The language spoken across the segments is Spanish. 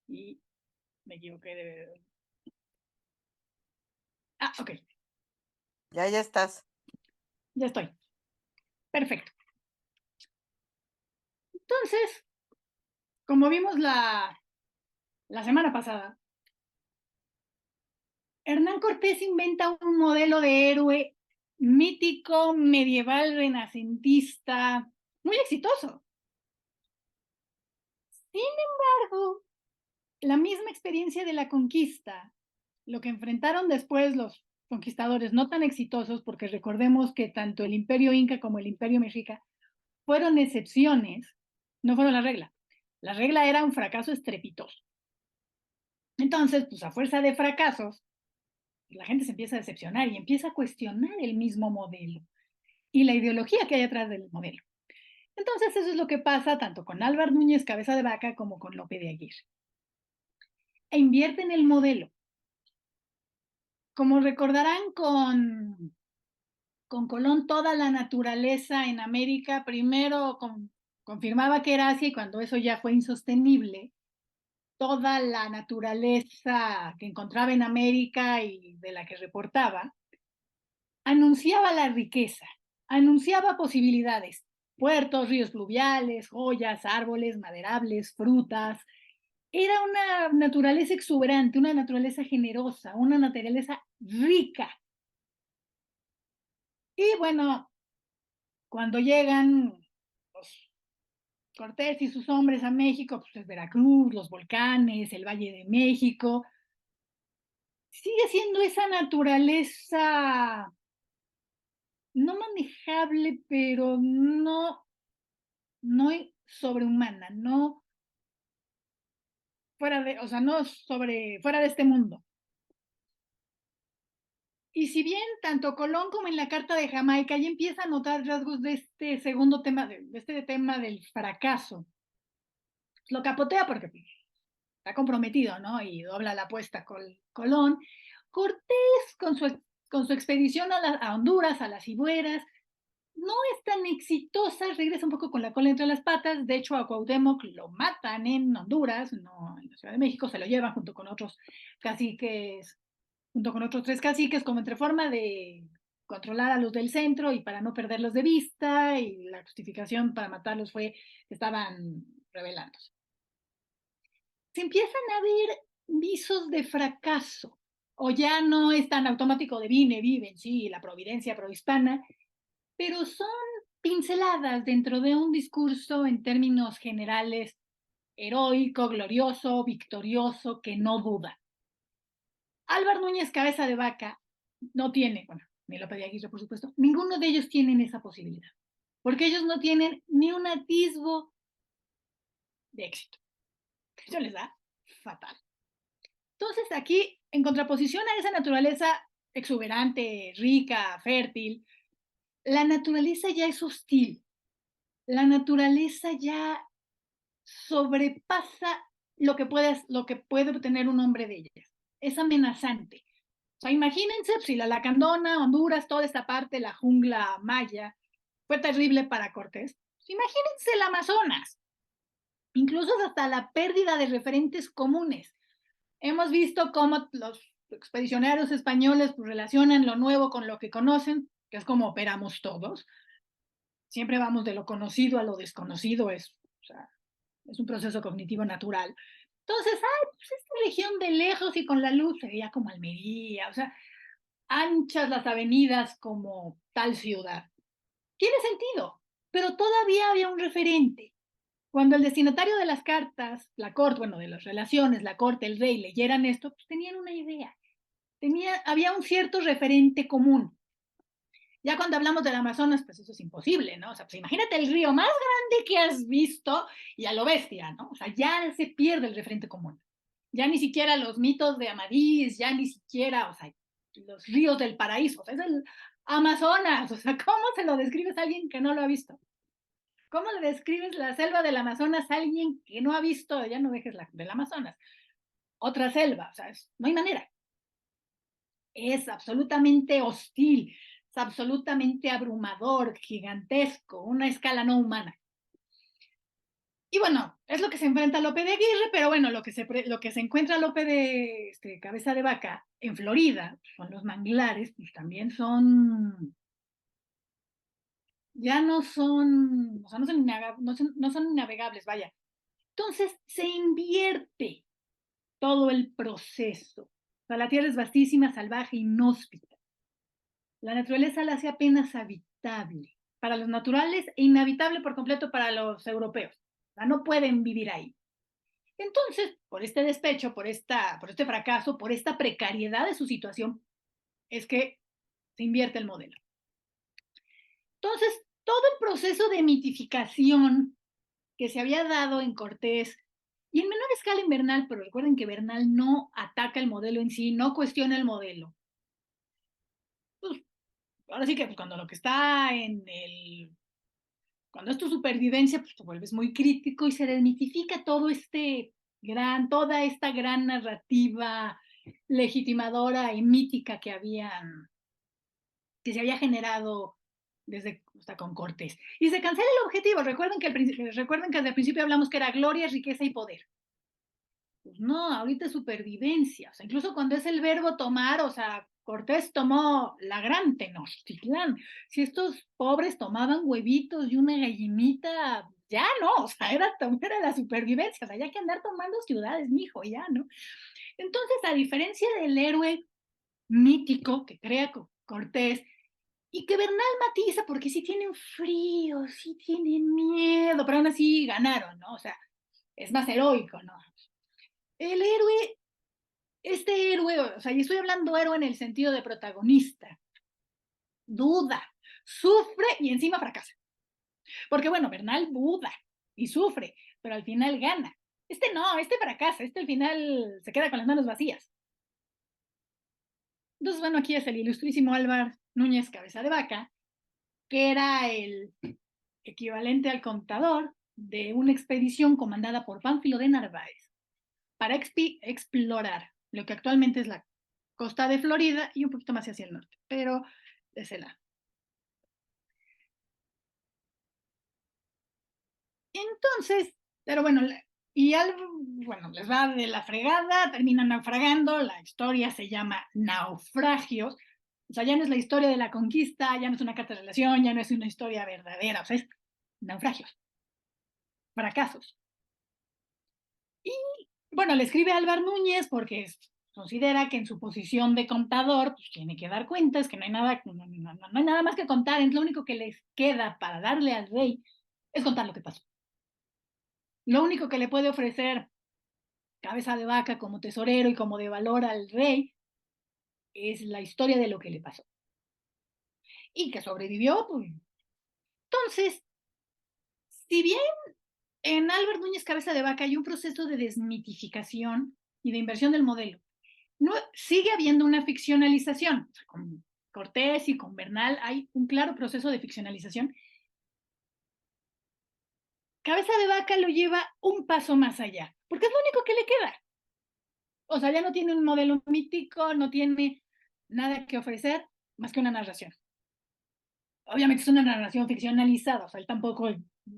Y me equivoqué de... Ok, Ya estás. ya estoy. Perfecto. Entonces, como vimos la semana pasada, Hernán Cortés inventa un modelo de héroe mítico, medieval, renacentista, muy exitoso. Sin embargo, la misma experiencia de la conquista, lo que enfrentaron después los conquistadores no tan exitosos, porque recordemos que tanto el imperio inca como el imperio mexica fueron excepciones, no fueron la regla. La regla era un fracaso estrepitoso. Entonces, pues a fuerza de fracasos, la gente se empieza a decepcionar y empieza a cuestionar el mismo modelo y la ideología que hay atrás del modelo. Entonces, eso es lo que pasa tanto con Álvar Núñez Cabeza de Vaca como con Lope de Aguirre. E invierten el modelo. Como recordarán con Colón, toda la naturaleza en América primero confirmaba que era Asia y cuando eso ya fue insostenible, toda la naturaleza que encontraba en América y de la que reportaba, anunciaba la riqueza, anunciaba posibilidades, puertos, ríos fluviales, joyas, árboles, maderables, frutas. Era una naturaleza exuberante, una naturaleza generosa, una naturaleza rica. Y bueno, cuando llegan los Cortés y sus hombres a México, pues es Veracruz, los volcanes, el Valle de México, sigue siendo esa naturaleza no manejable, pero no sobrehumana, no fuera de, o sea, no fuera de este mundo. Y si bien tanto Colón como en la Carta de Jamaica ya empieza a notar rasgos de este segundo tema, de este tema del fracaso, lo capotea porque está comprometido, ¿no? Y dobla la apuesta con Colón. Cortés, con su expedición a Honduras, a las Cibueras, no es tan exitosa, regresa un poco con la cola entre las patas. De hecho, a Cuauhtémoc lo matan en Honduras, no en la Ciudad de México, se lo llevan junto con otros caciques, junto con otros 3 caciques, como entre forma de controlar a los del centro y para no perderlos de vista, y la justificación para matarlos fue que estaban rebelándose. Se empiezan a ver visos de fracaso, o ya no es tan automático de vine, viven, sí, la providencia prohispana, pero son pinceladas dentro de un discurso en términos generales heroico, glorioso, victorioso, que no duda. Álvaro Núñez Cabeza de Vaca no tiene, bueno, ni Lope de Aguirre, por supuesto, ninguno de ellos tienen esa posibilidad, porque ellos no tienen ni un atisbo de éxito. Eso les da fatal. Entonces, aquí, en contraposición a esa naturaleza exuberante, rica, fértil, la naturaleza ya es hostil. La naturaleza ya sobrepasa lo que puede obtener un hombre de ella. Es amenazante. O sea, imagínense si la Lacandona, Honduras, toda esta parte, la jungla maya, fue terrible para Cortés. Imagínense el Amazonas, incluso hasta la pérdida de referentes comunes. Hemos visto cómo los expedicionarios españoles pues, relacionan lo nuevo con lo que conocen, que es como operamos todos. Siempre vamos de lo conocido a lo desconocido, o sea, es un proceso cognitivo natural. Entonces, pues esta región de lejos y con la luz se veía como Almería, o sea, anchas las avenidas como tal ciudad. Tiene sentido, pero todavía había un referente. Cuando el destinatario de las cartas, la corte, bueno, de las relaciones, la corte, el rey, leyeran esto, pues tenían una idea. Había un cierto referente común. Ya cuando hablamos del Amazonas, pues eso es imposible, ¿no? O sea, pues imagínate el río más grande que has visto y a lo bestia, ¿no? O sea, ya se pierde el referente común. Ya ni siquiera los mitos de Amadís, ya ni siquiera, o sea, los ríos del paraíso, o sea, es el Amazonas, o sea, ¿cómo se lo describes a alguien que no lo ha visto? ¿Cómo le describes la selva del Amazonas a alguien que no ha visto, ya no dejes la del Amazonas, otra selva? O sea, no hay manera. Es absolutamente hostil, es absolutamente abrumador, gigantesco, una escala no humana. Y bueno, es lo que se enfrenta Lope de Aguirre, pero bueno, lo que se encuentra Lope de Cabeza de Vaca en Florida, son los manglares, pues también son, ya no son, o sea, no son navegables, vaya. Entonces se invierte todo el proceso. O sea, la Tierra es vastísima, salvaje, inhóspita. La naturaleza la hace apenas habitable para los naturales e inhabitable por completo para los europeos. O sea, no pueden vivir ahí. Entonces, por este despecho, por este fracaso, por esta precariedad de su situación, es que se invierte el modelo. Entonces, todo el proceso de mitificación que se había dado en Cortés y en menor escala en Bernal, pero recuerden que Bernal no ataca el modelo en sí, no cuestiona el modelo. Pues, ahora sí que pues, cuando lo que está cuando es tu supervivencia, pues te vuelves muy crítico y se desmitifica toda esta gran narrativa legitimadora y mítica que se había generado desde hasta con Cortés. Y se cancela el objetivo. Recuerden que desde el principio hablamos que era gloria, riqueza y poder. Pues no, ahorita es supervivencia. O sea, incluso cuando es el verbo tomar, o sea, Cortés tomó la gran Tenochtitlán. Si estos pobres tomaban huevitos y una gallinita, ya no, o sea, era la supervivencia, o sea, ya que andar tomando ciudades, mijo, ya, ¿no? Entonces, a diferencia del héroe mítico que crea Cortés, y que Bernal matiza porque sí tienen frío, sí tienen miedo, pero aún así ganaron, ¿no? O sea, es más heroico, ¿no? El héroe, este héroe, o sea, y estoy hablando héroe en el sentido de protagonista, duda, sufre y encima fracasa. Porque bueno, Bernal duda y sufre, pero al final gana. Este no, este fracasa, este al final se queda con las manos vacías. Entonces, bueno, aquí es el ilustrísimo Álvar Núñez Cabeza de Vaca, que era el equivalente al contador de una expedición comandada por Pánfilo de Narváez para explorar lo que actualmente es la costa de Florida y un poquito más hacia el norte, pero de ese lado. Entonces, pero bueno, bueno, les va de la fregada, terminan naufragando, la historia se llama Naufragios, o sea, ya no es la historia de la conquista, ya no es una carta de relación, ya no es una historia verdadera, o sea, es naufragios, fracasos. Y bueno, le escribe a Álvar Núñez porque considera que en su posición de contador pues, tiene que dar cuentas, que no hay nada más que contar, es lo único que les queda para darle al rey es contar lo que pasó. Lo único que le puede ofrecer Cabeza de Vaca como tesorero y como de valor al rey es la historia de lo que le pasó. Y que sobrevivió, pues. Entonces, si bien en Álvar Núñez Cabeza de Vaca hay un proceso de desmitificación y de inversión del modelo, no, sigue habiendo una ficcionalización. Con Cortés y con Bernal hay un claro proceso de ficcionalización. Cabeza de Vaca lo lleva un paso más allá, porque es lo único que le queda. O sea, ya no tiene un modelo mítico, no tiene nada que ofrecer más que una narración. Obviamente es una narración ficcionalizada, o sea, él tampoco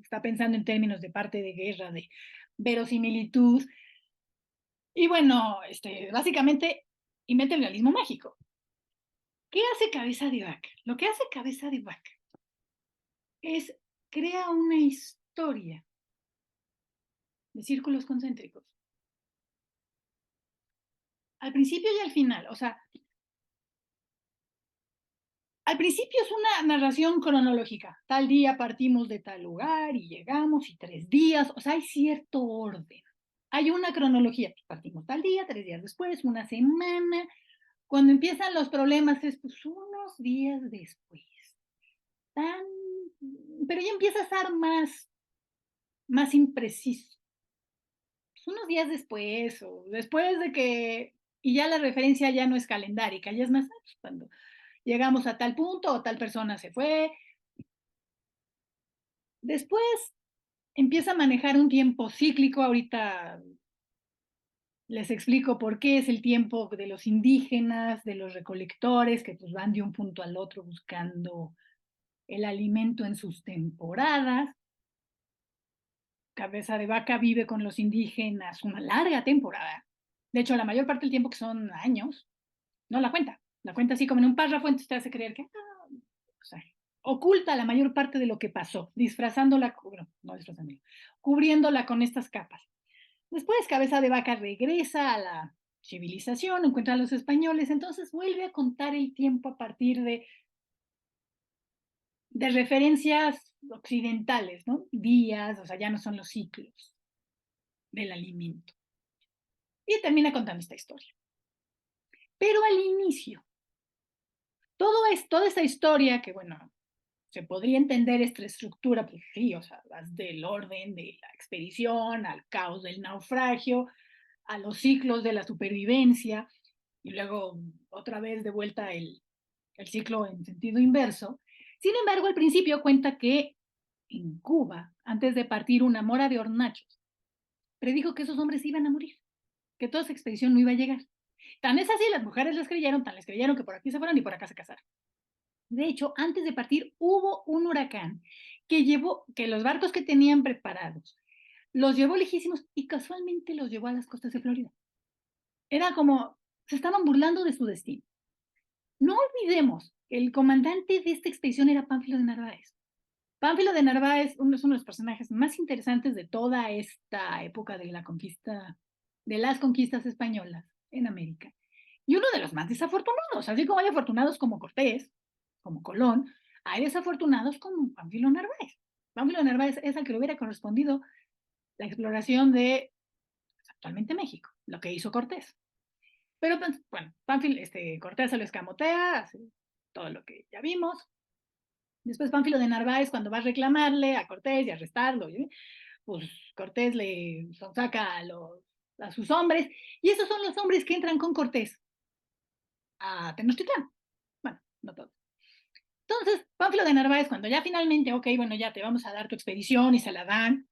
está pensando en términos de parte de guerra, de verosimilitud. Y bueno, básicamente inventa el realismo mágico. ¿Qué hace Cabeza de Vaca? Lo que hace Cabeza de Vaca es crea una historia de círculos concéntricos. Al principio y al final, o sea, al principio es una narración cronológica. Tal día partimos de tal lugar y llegamos y 3 días, o sea, hay cierto orden. Hay una cronología. Partimos tal día, 3 días después, una semana. Cuando empiezan los problemas es pues unos días después. Tan... Pero ya empieza a ser más impreciso. Pues unos días después o después de que... Y ya la referencia ya no es calendárica, ya es más pues, cuando llegamos a tal punto o tal persona se fue. Después empieza a manejar un tiempo cíclico. Ahorita les explico por qué es el tiempo de los indígenas, de los recolectores, que pues van de un punto al otro buscando el alimento en sus temporadas. Cabeza de Vaca vive con los indígenas una larga temporada. De hecho, la mayor parte del tiempo, que son años, no la cuenta. La cuenta así como en un párrafo, entonces te hace creer que, o sea, oculta la mayor parte de lo que pasó, disfrazándola, bueno, no disfrazándola, cubriéndola con estas capas. Después, Cabeza de Vaca regresa a la civilización, encuentra a los españoles, entonces vuelve a contar el tiempo a partir de referencias occidentales, ¿no? Días, o sea, ya no son los ciclos del alimento. Y termina contando esta historia. Pero al inicio, toda esta historia que, bueno, se podría entender esta estructura, pues sí, o sea, vas del orden de la expedición, al caos del naufragio, a los ciclos de la supervivencia, y luego otra vez de vuelta el ciclo en sentido inverso. Sin embargo, al principio cuenta que en Cuba, antes de partir, una mora de hornachos predijo que esos hombres iban a morir, que toda esa expedición no iba a llegar. Tan es así, las mujeres les creyeron, tan les creyeron que por aquí se fueron y por acá se casaron. De hecho, antes de partir hubo un huracán que los barcos que tenían preparados los llevó lejísimos y casualmente los llevó a las costas de Florida. Era como, se estaban burlando de su destino. No olvidemos que el comandante de esta expedición era Pánfilo de Narváez. Pánfilo de Narváez es uno de los personajes más interesantes de toda esta época de la conquista, de las conquistas españolas en América. Y uno de los más desafortunados, así como hay afortunados como Cortés, como Colón, hay desafortunados como Pánfilo Narváez. Pánfilo Narváez es al que le hubiera correspondido la exploración de actualmente México, lo que hizo Cortés. Pero bueno, Cortés se lo escamotea, hace todo lo que ya vimos. Después Pánfilo de Narváez, cuando va a reclamarle a Cortés y arrestarlo, pues Cortés le saca a sus hombres, y esos son los hombres que entran con Cortés a Tenochtitlán. Bueno, no todos. Entonces, Pánfilo de Narváez, cuando ya finalmente, ok, bueno, ya te vamos a dar tu expedición y se la dan,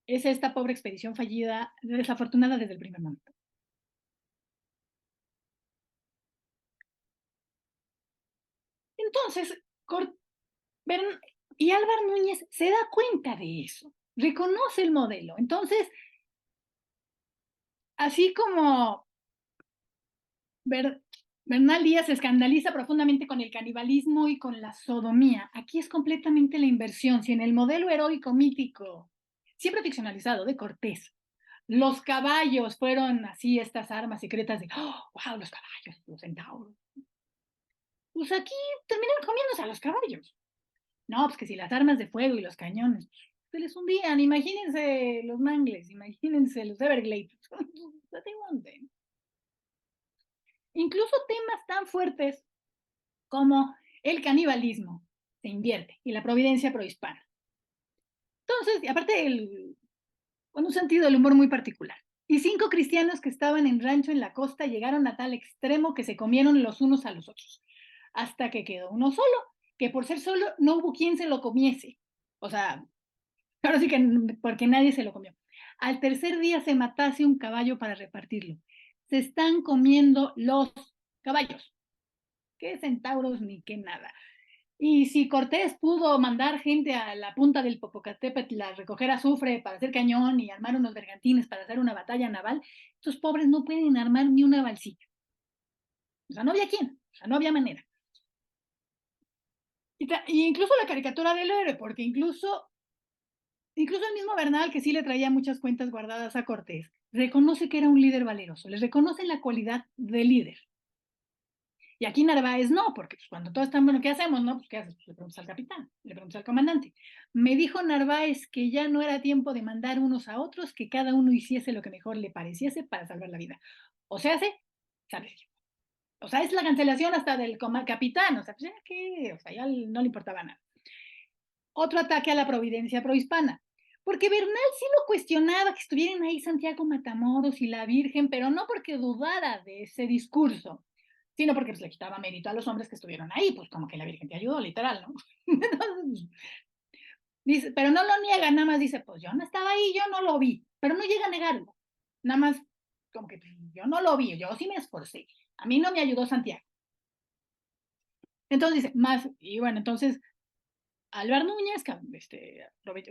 es esta pobre expedición fallida, desafortunada desde el primer momento. Entonces, y Álvar Núñez se da cuenta de eso, reconoce el modelo. Entonces, así como Bernal Díaz se escandaliza profundamente con el canibalismo y con la sodomía, aquí es completamente la inversión. Si en el modelo heroico mítico, siempre ficcionalizado, de Cortés, los caballos fueron así estas armas secretas de, oh, wow, los caballos, los centauros. Pues aquí terminan comiéndose a los caballos. No, pues que si las armas de fuego y los cañones se les hundían. Imagínense los mangles, imagínense los Everglades. Incluso temas tan fuertes como el canibalismo se invierte y la providencia prohispana. Entonces, y aparte, con un sentido del humor muy particular. Y 5 cristianos que estaban en rancho en la costa llegaron a tal extremo que se comieron los unos a los otros, hasta que quedó uno solo, que por ser solo no hubo quien se lo comiese. O sea, ahora sí que porque nadie se lo comió. Al tercer día se matase un caballo para repartirlo. Se están comiendo los caballos. Qué centauros ni qué nada. Y si Cortés pudo mandar gente a la punta del Popocatépetl a recoger azufre para hacer cañón y armar unos bergantines para hacer una batalla naval, estos pobres no pueden armar ni una balsita. O sea, no había quién, o sea, no había manera. Y incluso la caricatura del héroe, porque incluso el mismo Bernal, que sí le traía muchas cuentas guardadas a Cortés, reconoce que era un líder valeroso, les reconocen la cualidad de líder. Y aquí Narváez no, porque pues, cuando todos están, bueno, ¿qué hacemos? No, pues ¿qué haces? Pues, le preguntas al capitán, le preguntas al comandante. Me dijo Narváez que ya no era tiempo de mandar unos a otros, que cada uno hiciese lo que mejor le pareciese para salvar la vida. O sea, sale. O sea, es la cancelación hasta del capitán, o sea, pues ya que, o sea, ya no le importaba nada. Otro ataque a la providencia prohispana. Porque Bernal sí lo cuestionaba, que estuvieran ahí Santiago Matamoros y la Virgen, pero no porque dudara de ese discurso, sino porque pues, le quitaba mérito a los hombres que estuvieron ahí, pues como que la Virgen te ayudó, literal, ¿no? Entonces, dice, pero no lo niega, nada más dice, pues yo no estaba ahí, yo no lo vi, pero no llega a negarlo, nada más como que yo no lo vi, yo sí me esforcé, a mí no me ayudó Santiago. Entonces dice, más, y bueno, entonces Álvaro Núñez,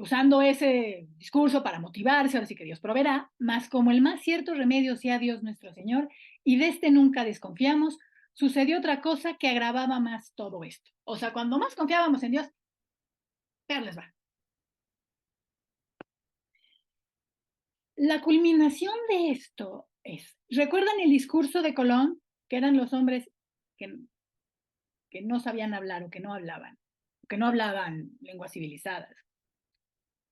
usando ese discurso para motivarse, ahora sí que Dios proveerá, mas como el más cierto remedio sea Dios nuestro Señor, y de este nunca desconfiamos, sucedió otra cosa que agravaba más todo esto. O sea, cuando más confiábamos en Dios, peor les va. La culminación de esto es, ¿recuerdan el discurso de Colón? Que eran los hombres que, que no sabían hablar o que no hablaban lenguas civilizadas,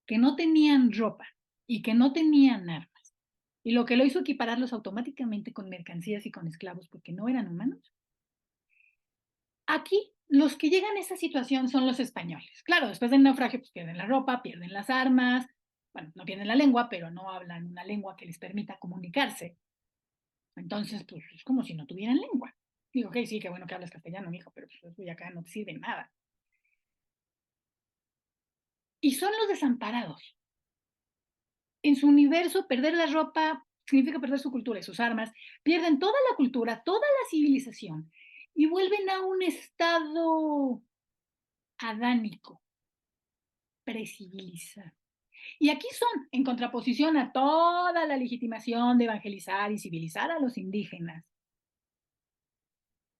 que no tenían ropa y que no tenían armas. Y lo que lo hizo equipararlos automáticamente con mercancías y con esclavos porque no eran humanos. Aquí, los que llegan a esa situación son los españoles. Claro, después del naufragio, pues pierden la ropa, pierden las armas, bueno, no pierden la lengua, pero no hablan una lengua que les permita comunicarse. Entonces, pues es como si no tuvieran lengua. Digo, ok, sí, qué bueno que hablas castellano, mijo, pero pues eso ya acá no te sirve de nada. Y son los desamparados. En su universo, perder la ropa significa perder su cultura y sus armas. Pierden toda la cultura, toda la civilización y vuelven a un estado adánico, precivilizado. Y aquí son, en contraposición a toda la legitimación de evangelizar y civilizar a los indígenas,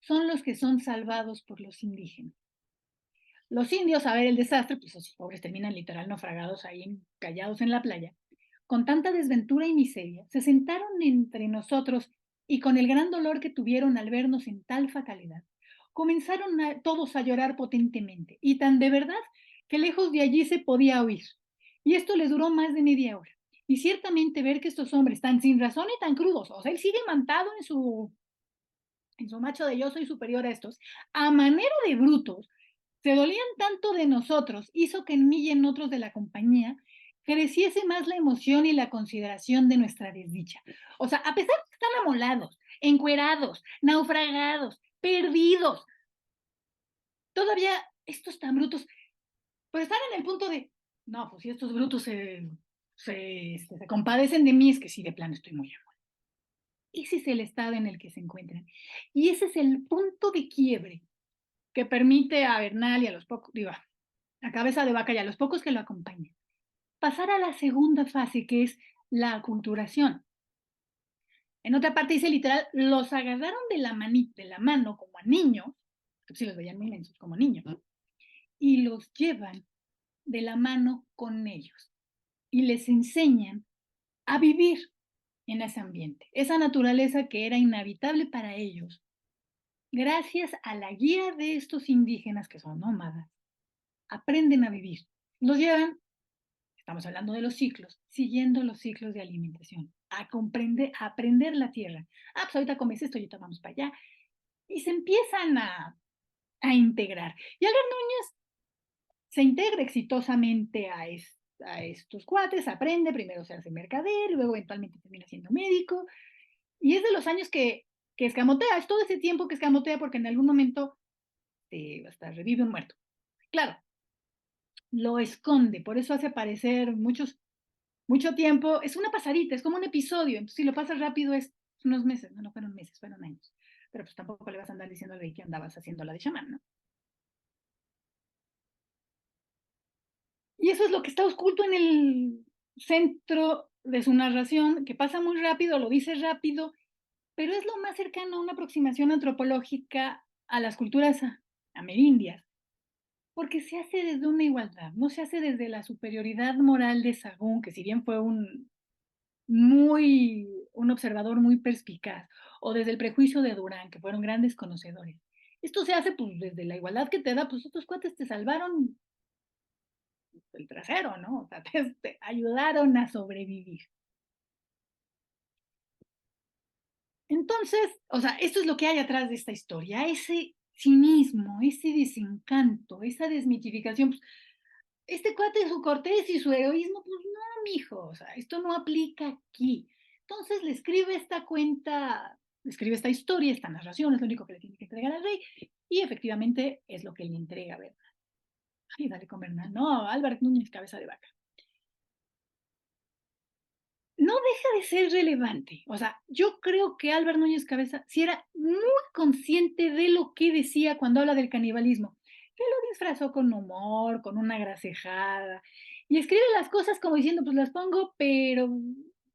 son los que son salvados por los indígenas. Los indios, a ver el desastre, pues esos pobres terminan literal naufragados ahí, callados en la playa. Con tanta desventura y miseria, se sentaron entre nosotros y con el gran dolor que tuvieron al vernos en tal fatalidad, comenzaron todos a llorar potentemente, y tan de verdad que lejos de allí se podía oír. Y esto les duró más de media hora. Y ciertamente ver que estos hombres tan sin razón y tan crudos, o sea, él sigue mantado en su macho de yo soy superior a estos, a manera de brutos, se dolían tanto de nosotros, hizo que en mí y en otros de la compañía creciese más la emoción y la consideración de nuestra desdicha. O sea, a pesar de que están amolados, encuerados, naufragados, perdidos, todavía estos tan brutos, pues están en el punto de, no, pues si estos brutos se compadecen de mí, es que sí, de plano estoy muy amor. Ese es el estado en el que se encuentran. Y ese es el punto de quiebre que permite a Bernal y a los pocos, digo, a Cabeza de Vaca y a los pocos que lo acompañan, pasar a la segunda fase, que es la aculturación. En otra parte dice literal, los agarraron de la mano como a niños, que si los veían muy mensos, como niños, y los llevan de la mano con ellos y les enseñan a vivir en ese ambiente, esa naturaleza que era inhabitable para ellos, gracias a la guía de estos indígenas que son nómadas, aprenden a vivir. Los llevan, estamos hablando de los ciclos, siguiendo los ciclos de alimentación, a aprender la tierra. Ah, pues ahorita comes esto y ahorita vamos para allá. Y se empiezan a integrar. Y Albert Núñez se integra exitosamente a estos cuates, aprende, primero se hace mercader, luego eventualmente termina siendo médico. Y es de los años que escamotea, es todo ese tiempo que escamotea porque en algún momento hasta revive un muerto. Claro, lo esconde, por eso hace aparecer mucho tiempo, es una pasadita, es como un episodio, entonces si lo pasas rápido es unos meses, no fueron meses, fueron años, pero pues tampoco le vas a andar diciendo al rey que andabas haciendo la de chamán, ¿no? Y eso es lo que está oculto en el centro de su narración, que pasa muy rápido, lo dice rápido, pero es lo más cercano a una aproximación antropológica a las culturas amerindias, porque se hace desde una igualdad, no se hace desde la superioridad moral de Sagún, que si bien fue un observador muy perspicaz, o desde el prejuicio de Durán, que fueron grandes conocedores. Esto se hace pues desde la igualdad que te da, pues estos cuates te salvaron el trasero, ¿no? O sea, te ayudaron a sobrevivir. Entonces, o sea, esto es lo que hay atrás de esta historia, ese cinismo, ese desencanto, esa desmitificación. Pues, este cuate, su cortés y su heroísmo, pues no, mijo, o sea, esto no aplica aquí. Entonces le escribe esta historia, esta narración, es lo único que le tiene que entregar al rey, y efectivamente es lo que le entrega a Bernal. Ay, dale con Bernal, no, Álvaro Núñez, Cabeza de Vaca. No deja de ser relevante. O sea, yo creo que Álvaro Núñez Cabeza sí era muy consciente de lo que decía cuando habla del canibalismo. que lo disfrazó con humor, con una gracejada, y escribe las cosas como diciendo, pues las pongo, pero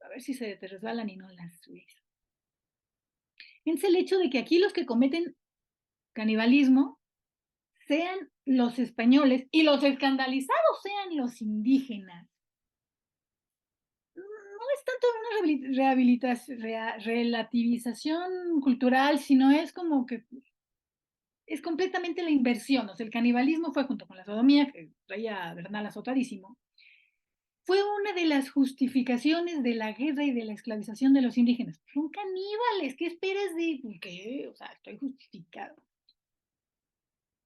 a ver si se te resbalan y no las ves. Es el hecho de que aquí los que cometen canibalismo sean los españoles y los escandalizados sean los indígenas. No es tanto una relativización cultural, sino es como que es completamente la inversión. O sea, el canibalismo fue junto con la sodomía, que traía Bernal azotadísimo, fue una de las justificaciones de la guerra y de la esclavización de los indígenas. Son caníbales, ¿qué esperas de qué? O sea, estoy justificado.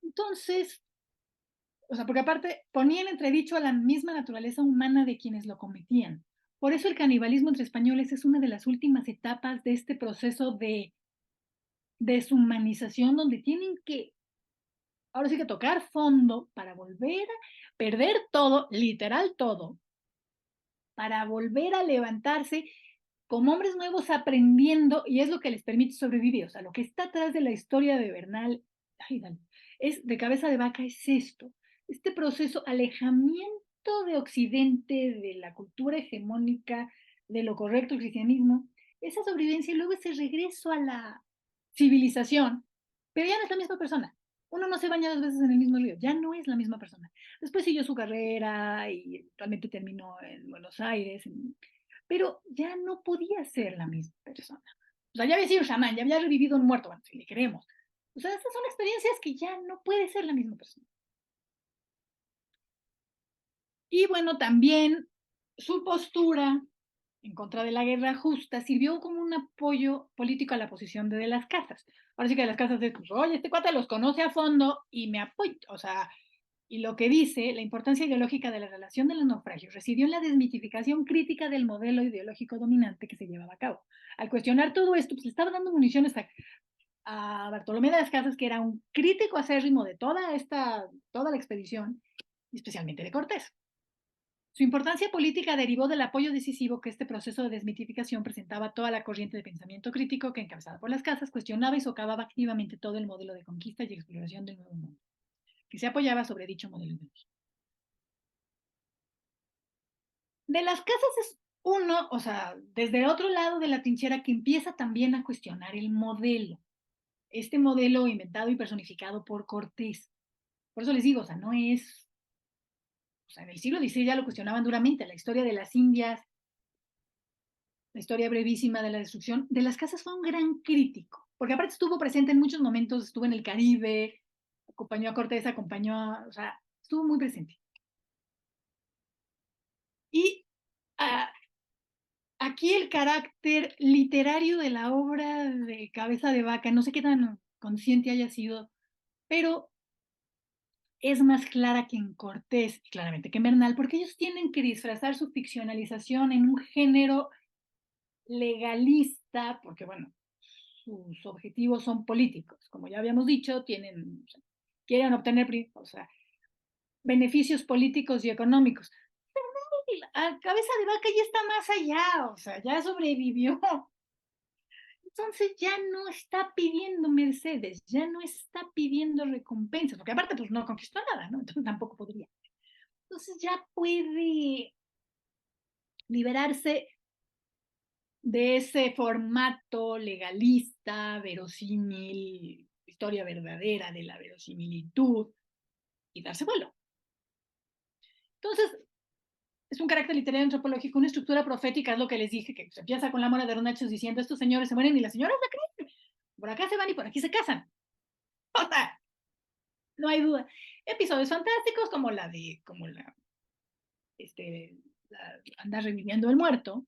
Entonces, o sea, porque aparte ponían entredicho a la misma naturaleza humana de quienes lo cometían. Por eso el canibalismo entre españoles es una de las últimas etapas de este proceso de deshumanización donde tienen que, ahora sí que tocar fondo para volver a perder todo, literal todo, para volver a levantarse como hombres nuevos aprendiendo y es lo que les permite sobrevivir. O sea, lo que está atrás de la historia de Bernal, ay, dale, es de cabeza de vaca, es esto, este proceso, alejamiento de Occidente, de la cultura hegemónica, de lo correcto, el cristianismo, esa sobrevivencia y luego ese regreso a la civilización, pero ya no es la misma persona. Uno no se baña 2 veces en el mismo río, ya no es la misma persona. Después siguió su carrera y actualmente terminó en Buenos Aires, pero ya no podía ser la misma persona. O sea, ya había sido chamán, ya había revivido un muerto, bueno, si le queremos. O sea, estas son experiencias que ya no puede ser la misma persona. Y bueno, también su postura en contra de la guerra justa sirvió como un apoyo político a la posición de las casas. Ahora sí que de las casas es, pues, oye, este cuate los conoce a fondo y me apoya. O sea, y lo que dice, la importancia ideológica de la relación de los naufragios residió en la desmitificación crítica del modelo ideológico dominante que se llevaba a cabo. Al cuestionar todo esto, pues le estaba dando municiones a Bartolomé de las Casas, que era un crítico acérrimo de toda la expedición, y especialmente de Cortés. Su importancia política derivó del apoyo decisivo que este proceso de desmitificación presentaba a toda la corriente de pensamiento crítico que, encabezada por las casas, cuestionaba y socavaba activamente todo el modelo de conquista y exploración del Nuevo Mundo, que se apoyaba sobre dicho modelo ideológico. De las casas es uno, o sea, desde el otro lado de la trinchera que empieza también a cuestionar el modelo, este modelo inventado y personificado por Cortés. Por eso les digo, o sea, no es, o sea, en el siglo XVI ya lo cuestionaban duramente, la historia de las Indias, la historia brevísima de la destrucción, de las casas fue un gran crítico, porque aparte estuvo presente en muchos momentos, estuvo en el Caribe, acompañó a Cortés, acompañó a, o sea, estuvo muy presente. Y uh, aquí el carácter literario de la obra de Cabeza de Vaca, no sé qué tan consciente haya sido, pero es más clara que en Cortés, y claramente que en Bernal, porque ellos tienen que disfrazar su ficcionalización en un género legalista, porque bueno, sus objetivos son políticos, como ya habíamos dicho, tienen, o sea, quieren obtener, o sea, beneficios políticos y económicos. A Cabeza de Vaca ya está más allá, o sea, ya sobrevivió. Entonces ya no está pidiendo Mercedes, ya no está pidiendo recompensas, porque aparte pues no conquistó nada, ¿no? Entonces tampoco podría. Entonces ya puede liberarse de ese formato legalista, verosímil, historia verdadera de la verosimilitud y darse vuelo. Entonces, es un carácter literario antropológico, una estructura profética, es lo que les dije, que se empieza con la mora de Ronachos diciendo, estos señores se mueren y las señoras la creen. Por acá se van y por aquí se casan. O sea, no hay duda. Episodios fantásticos como andar reviviendo el muerto,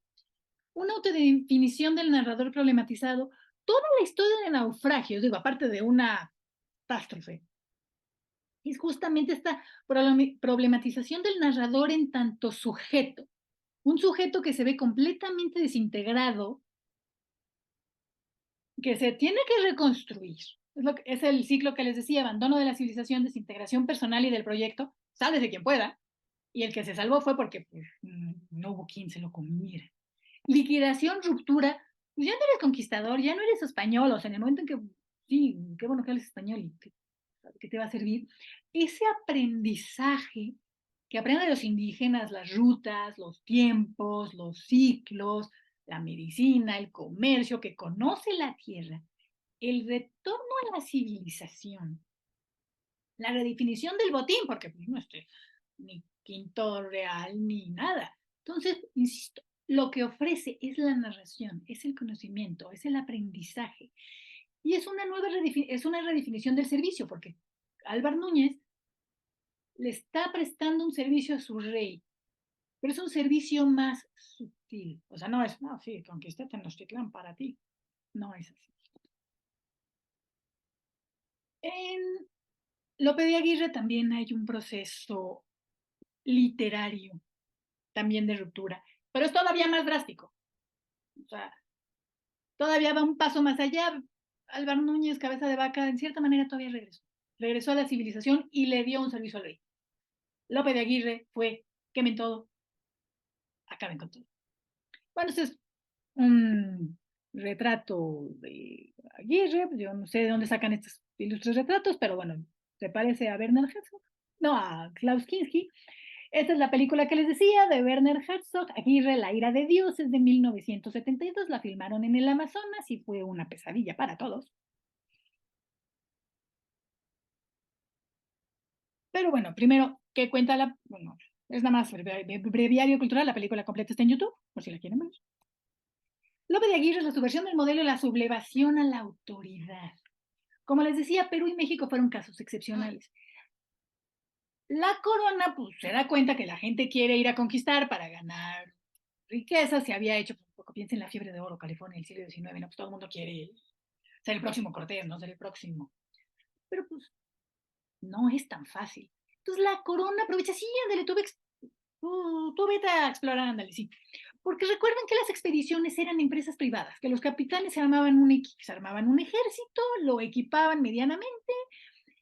una autodefinición del narrador problematizado, toda la historia de naufragios, digo, aparte de una catástrofe, es justamente esta problematización del narrador en tanto sujeto, un sujeto que se ve completamente desintegrado, que se tiene que reconstruir. Es el ciclo que les decía, abandono de la civilización, desintegración personal y del proyecto, sálvese quien pueda, y el que se salvó fue porque pues, no hubo quien se lo comiera. Liquidación, ruptura, pues ya no eres conquistador, ya no eres español, o sea, en el momento en que, sí, qué bueno que eres español, ¿qué te va a servir? Ese aprendizaje que aprenden los indígenas, las rutas, los tiempos, los ciclos, la medicina, el comercio, que conoce la tierra, el retorno a la civilización, la redefinición del botín, porque pues, no ni quinto real ni nada. Entonces, insisto, lo que ofrece es la narración, es el conocimiento, es el aprendizaje. Y es una redefinición del servicio, porque Álvar Núñez le está prestando un servicio a su rey, pero es un servicio más sutil. O sea, no es, no, sí, conquisté Tenochtitlán para ti. No es así. En Lope de Aguirre también hay un proceso literario, también de ruptura, pero es todavía más drástico. O sea, todavía va un paso más allá. Álvaro Núñez, cabeza de vaca, en cierta manera todavía regresó. Regresó a la civilización y le dio un servicio al rey. Lope de Aguirre fue, quemen todo, acaben con todo. Bueno, ese es un retrato de Aguirre, yo no sé de dónde sacan estos ilustres retratos, pero bueno, se parece a Werner Herzog, no, a Klaus Kinski. Esta es la película que les decía, de Werner Herzog, Aguirre, La ira de Dios, es de 1972, la filmaron en el Amazonas y fue una pesadilla para todos. Pero bueno, primero, ¿qué cuenta la...? Bueno, es nada más breviario cultural, la película completa está en YouTube, por si la quieren ver. Lope de Aguirre es la subversión del modelo y la sublevación a la autoridad. Como les decía, Perú y México fueron casos excepcionales. La corona, pues, se da cuenta que la gente quiere ir a conquistar para ganar riqueza. Se había hecho, un poco piensa en la fiebre de oro, California, el siglo XIX, ¿no? Pues todo el mundo quiere ser el próximo Cortés, ¿no? Ser el próximo. Pero pues no es tan fácil. Entonces la corona aprovecha, sí, ándale, tú vete a explorar, ándale, sí. Porque recuerden que las expediciones eran empresas privadas, que los capitanes se armaban un ejército, lo equipaban medianamente,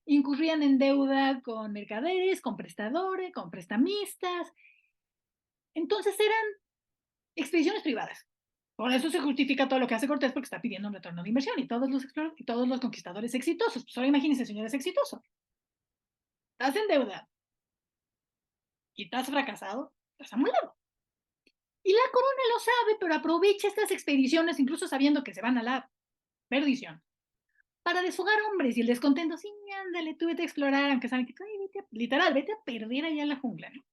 incurrían en deuda con mercaderes, con prestadores, con prestamistas. Entonces eran expediciones privadas. Por eso se justifica todo lo que hace Cortés, porque está pidiendo un retorno de inversión y todos los conquistadores exitosos. Pues ahora imagínense, señores, exitoso. Estás en deuda y estás fracasado, estás amolado. Y la corona lo sabe, pero aprovecha estas expediciones, incluso sabiendo que se van a la perdición, para desfogar hombres y el descontento. Sí, ándale, tú vete a explorar, aunque saben que, literal, vete a perder allá en la jungla, ¿no?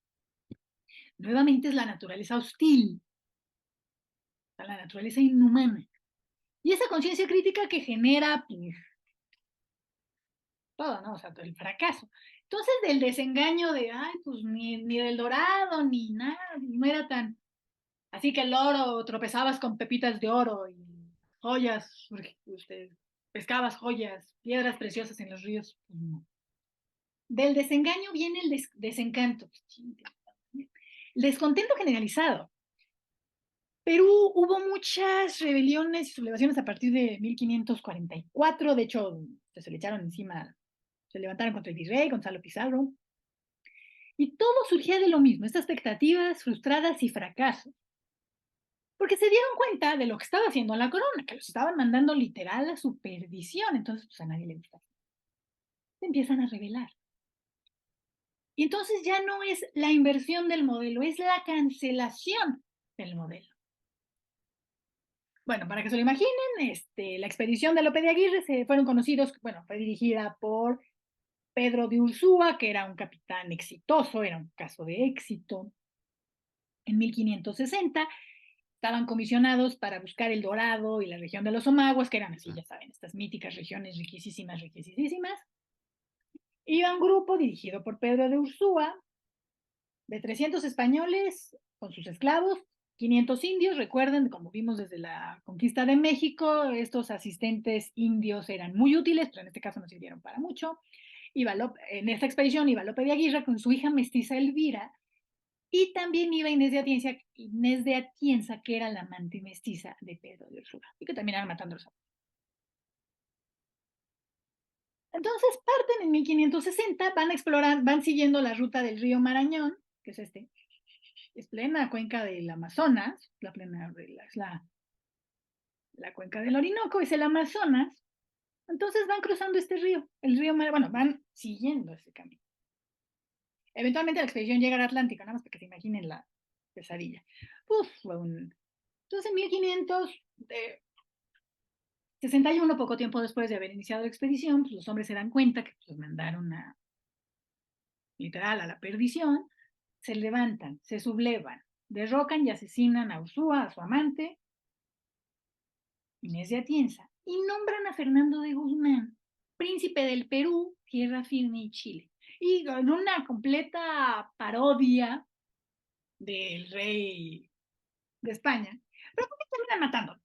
Nuevamente es la naturaleza hostil, la naturaleza inhumana. Y esa conciencia crítica que genera, pues, todo, ¿no? O sea, el fracaso. Entonces, del desengaño de, ay, pues ni del dorado, ni nada, no era tan. Así que el oro, tropezabas con pepitas de oro y joyas, pescabas joyas, piedras preciosas en los ríos. Pues no. Del desengaño viene el desencanto. El descontento generalizado. Perú hubo muchas rebeliones y sublevaciones a partir de 1544. De hecho, se le echaron encima, se levantaron contra el virrey, Gonzalo Pizarro. Y todo surgía de lo mismo, estas expectativas frustradas y fracasos. Porque se dieron cuenta de lo que estaba haciendo la corona, que los estaban mandando literal a su perdición. Entonces, pues a nadie le gusta. Se empiezan a rebelar. Y entonces ya no es la inversión del modelo, es la cancelación del modelo. Bueno, para que se lo imaginen, la expedición de Lope de Aguirre fueron conocidos, bueno, fue dirigida por Pedro de Ursúa, que era un capitán exitoso, era un caso de éxito. En 1560 estaban comisionados para buscar el Dorado y la región de los Omaguas, que eran así, ya saben, estas míticas regiones riquísimas, riquísimas. Iba un grupo dirigido por Pedro de Ursúa, de 300 españoles con sus esclavos, 500 indios. Recuerden, como vimos desde la conquista de México, estos asistentes indios eran muy útiles, pero en este caso no sirvieron para mucho. En esta expedición iba Lope de Aguirre con su hija mestiza Elvira, y también iba Inés de Atienza, que era la amante mestiza de Pedro de Ursúa, y que terminaron matando a los. Entonces parten en 1560, van a explorar, van siguiendo la ruta del río Marañón, que es plena cuenca del Amazonas, es la cuenca del Orinoco, es el Amazonas, Entonces van cruzando este río, el río bueno, van siguiendo ese camino. Eventualmente la expedición llega al Atlántico, nada más para que se imaginen la pesadilla. Uf, fue un... Entonces en 1561, poco tiempo después de haber iniciado la expedición, pues los hombres se dan cuenta que pues, los mandaron literal a la perdición, se levantan, se sublevan, derrocan y asesinan a Ursúa, a su amante, Inés de Atienza, y nombran a Fernando de Guzmán, príncipe del Perú, tierra firme y Chile. Y en una completa parodia del rey de España, pero ¿por qué terminan matando?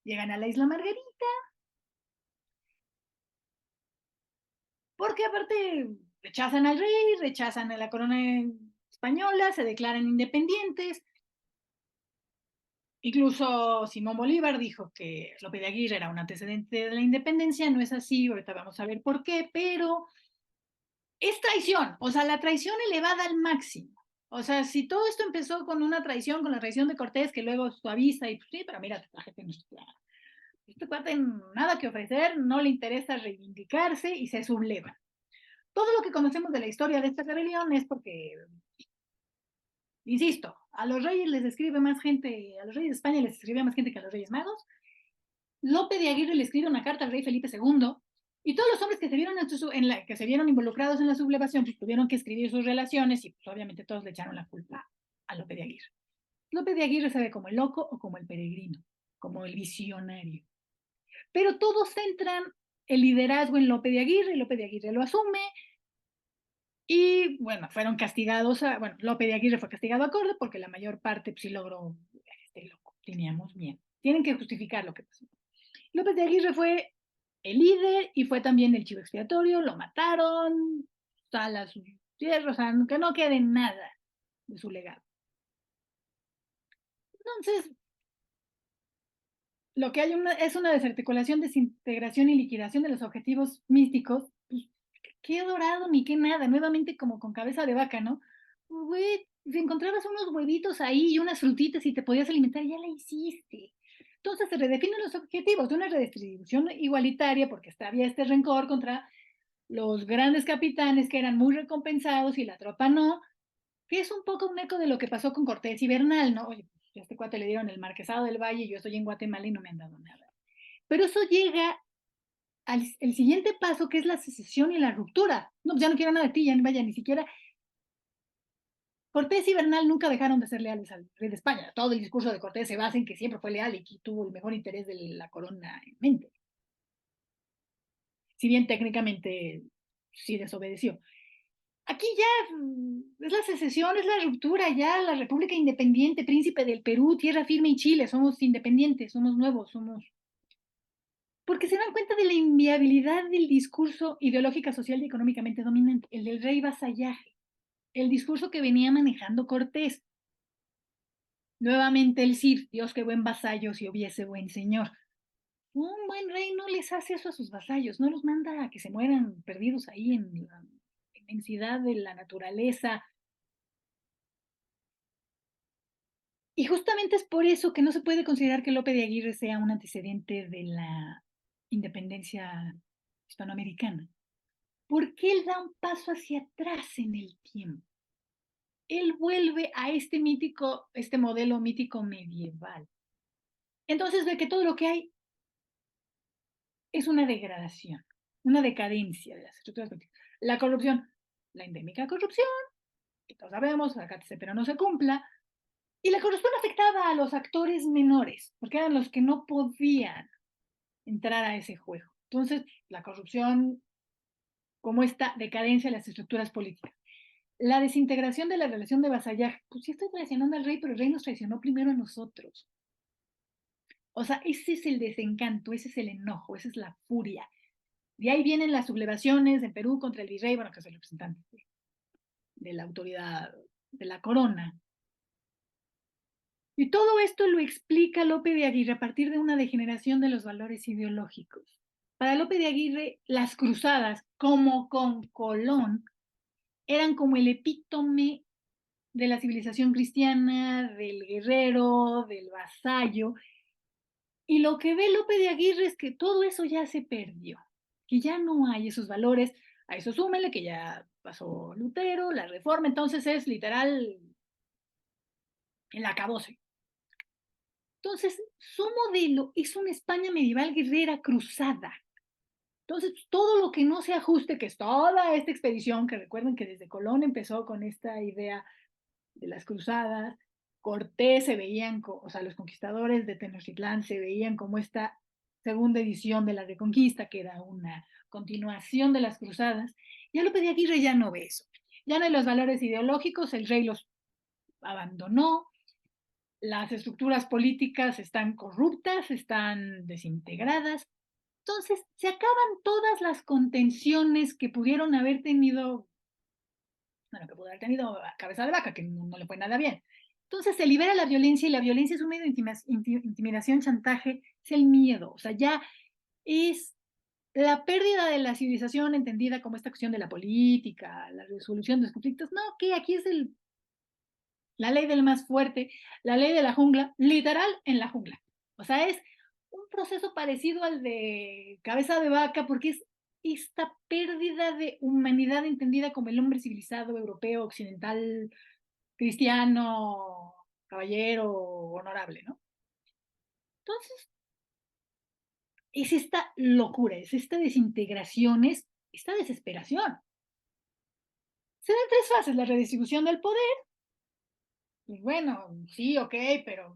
Llegan a la isla Margarita, porque aparte rechazan al rey, rechazan a la corona española, se declaran independientes. Incluso Simón Bolívar dijo que Lope de Aguirre era un antecedente de la independencia, no es así, ahorita vamos a ver por qué, pero es traición, o sea, la traición elevada al máximo. O sea, si todo esto empezó con una traición, con la traición de Cortés, que luego suaviza y pues sí, pero mira, la gente no está. Este cuate nada que ofrecer, no le interesa reivindicarse y se subleva. Todo lo que conocemos de la historia de esta rebelión es porque, insisto, a los reyes les escribe más gente, a los reyes de España les escribe más gente que a los reyes magos. Lope de Aguirre le escribe una carta al rey Felipe II y todos los hombres que se vieron involucrados en la sublevación pues, tuvieron que escribir sus relaciones y pues, obviamente todos le echaron la culpa a Lope de Aguirre. Lope de Aguirre se ve como el loco o como el peregrino, como el visionario. Pero todos centran el liderazgo en Lope de Aguirre lo asume y bueno, fueron castigados, bueno, Lope de Aguirre fue castigado acorde porque la mayor parte pues, sí logró, este loco, teníamos miedo. Tienen que justificar lo que pasó. López de Aguirre fue el líder y fue también el chivo expiatorio, lo mataron, sala sus tierras, o sea, que no quede nada de su legado. Entonces, lo que hay es una desarticulación, desintegración y liquidación de los objetivos místicos, pues, qué dorado ni qué nada, nuevamente como con cabeza de vaca, ¿no? Güey, si encontrabas unos huevitos ahí y unas frutitas y te podías alimentar, ya la hiciste. Entonces se redefinen los objetivos de una redistribución igualitaria, porque había este rencor contra los grandes capitanes que eran muy recompensados y la tropa no, que es un poco un eco de lo que pasó con Cortés y Bernal, ¿no? Oye, a este cuate le dieron el Marquesado del Valle y yo estoy en Guatemala y no me han dado nada. Pero eso llega al el siguiente paso, que es la secesión y la ruptura. No, pues ya no quiero nada de ti, ya no vaya, ni siquiera. Cortés y Bernal nunca dejaron de ser leales al rey de España. Todo el discurso de Cortés se basa en que siempre fue leal y que tuvo el mejor interés de la corona en mente. Si bien técnicamente sí desobedeció. Aquí ya es la secesión, es la ruptura, ya la República Independiente, príncipe del Perú, tierra firme y Chile, somos independientes, somos nuevos, somos... Porque se dan cuenta de la inviabilidad del discurso ideológica, social y económicamente dominante, el del rey vasallaje, el discurso que venía manejando Cortés. Nuevamente el Cid, Dios qué buen vasallo si hubiese buen señor. Un buen rey no les hace eso a sus vasallos, no los manda a que se mueran perdidos ahí en la inmensidad de la naturaleza. Y justamente es por eso que no se puede considerar que Lope de Aguirre sea un antecedente de la independencia hispanoamericana, porque él da un paso hacia atrás en el tiempo. Él vuelve a este modelo mítico medieval. Entonces ve que todo lo que hay es una degradación, una decadencia de las estructuras políticas. La corrupción, la endémica corrupción, que todos sabemos, acá pero no se cumpla, y la corrupción afectaba a los actores menores, porque eran los que no podían entrar a ese juego. Entonces, la corrupción, como esta decadencia de las estructuras políticas. La desintegración de la relación de vasallaje. Pues sí estoy traicionando al rey, pero el rey nos traicionó primero a nosotros. O sea, ese es el desencanto, ese es el enojo, esa es la furia. De ahí vienen las sublevaciones en Perú contra el virrey, bueno, que es el representante de la autoridad de la corona. Y todo esto lo explica Lope de Aguirre a partir de una degeneración de los valores ideológicos. Para Lope de Aguirre, las cruzadas, como con Colón, eran como el epítome de la civilización cristiana, del guerrero, del vasallo. Y lo que ve Lope de Aguirre es que todo eso ya se perdió, que ya no hay esos valores. A eso súmele que ya pasó Lutero, la Reforma, entonces es literal el acabose. Entonces, su modelo es una España medieval guerrera cruzada. Entonces, todo lo que no se ajuste, que es toda esta expedición, que recuerden que desde Colón empezó con esta idea de las cruzadas, Cortés se veían, o sea, los conquistadores de Tenochtitlán se veían como esta segunda edición de la Reconquista, que era una continuación de las cruzadas. Ya Lope de Aguirre ya no ve eso. Ya no hay los valores ideológicos, el rey los abandonó, las estructuras políticas están corruptas, están desintegradas. Entonces, se acaban todas las contenciones que pudieron haber tenido, bueno, que pudo haber tenido a Cabeza de Vaca, que no le fue nada bien. Entonces se libera la violencia y la violencia es un medio de intimidación, chantaje, es el miedo. O sea, ya es la pérdida de la civilización entendida como esta cuestión de la política, la resolución de los conflictos. No, que aquí es la ley del más fuerte, la ley de la jungla, literal en la jungla. O sea, es un proceso parecido al de Cabeza de Vaca porque es esta pérdida de humanidad entendida como el hombre civilizado, europeo, occidental, cristiano, caballero, honorable, ¿no? Entonces, es esta locura, es esta desintegración, es esta desesperación. Se dan tres fases: la redistribución del poder, pues bueno, sí, ok, pero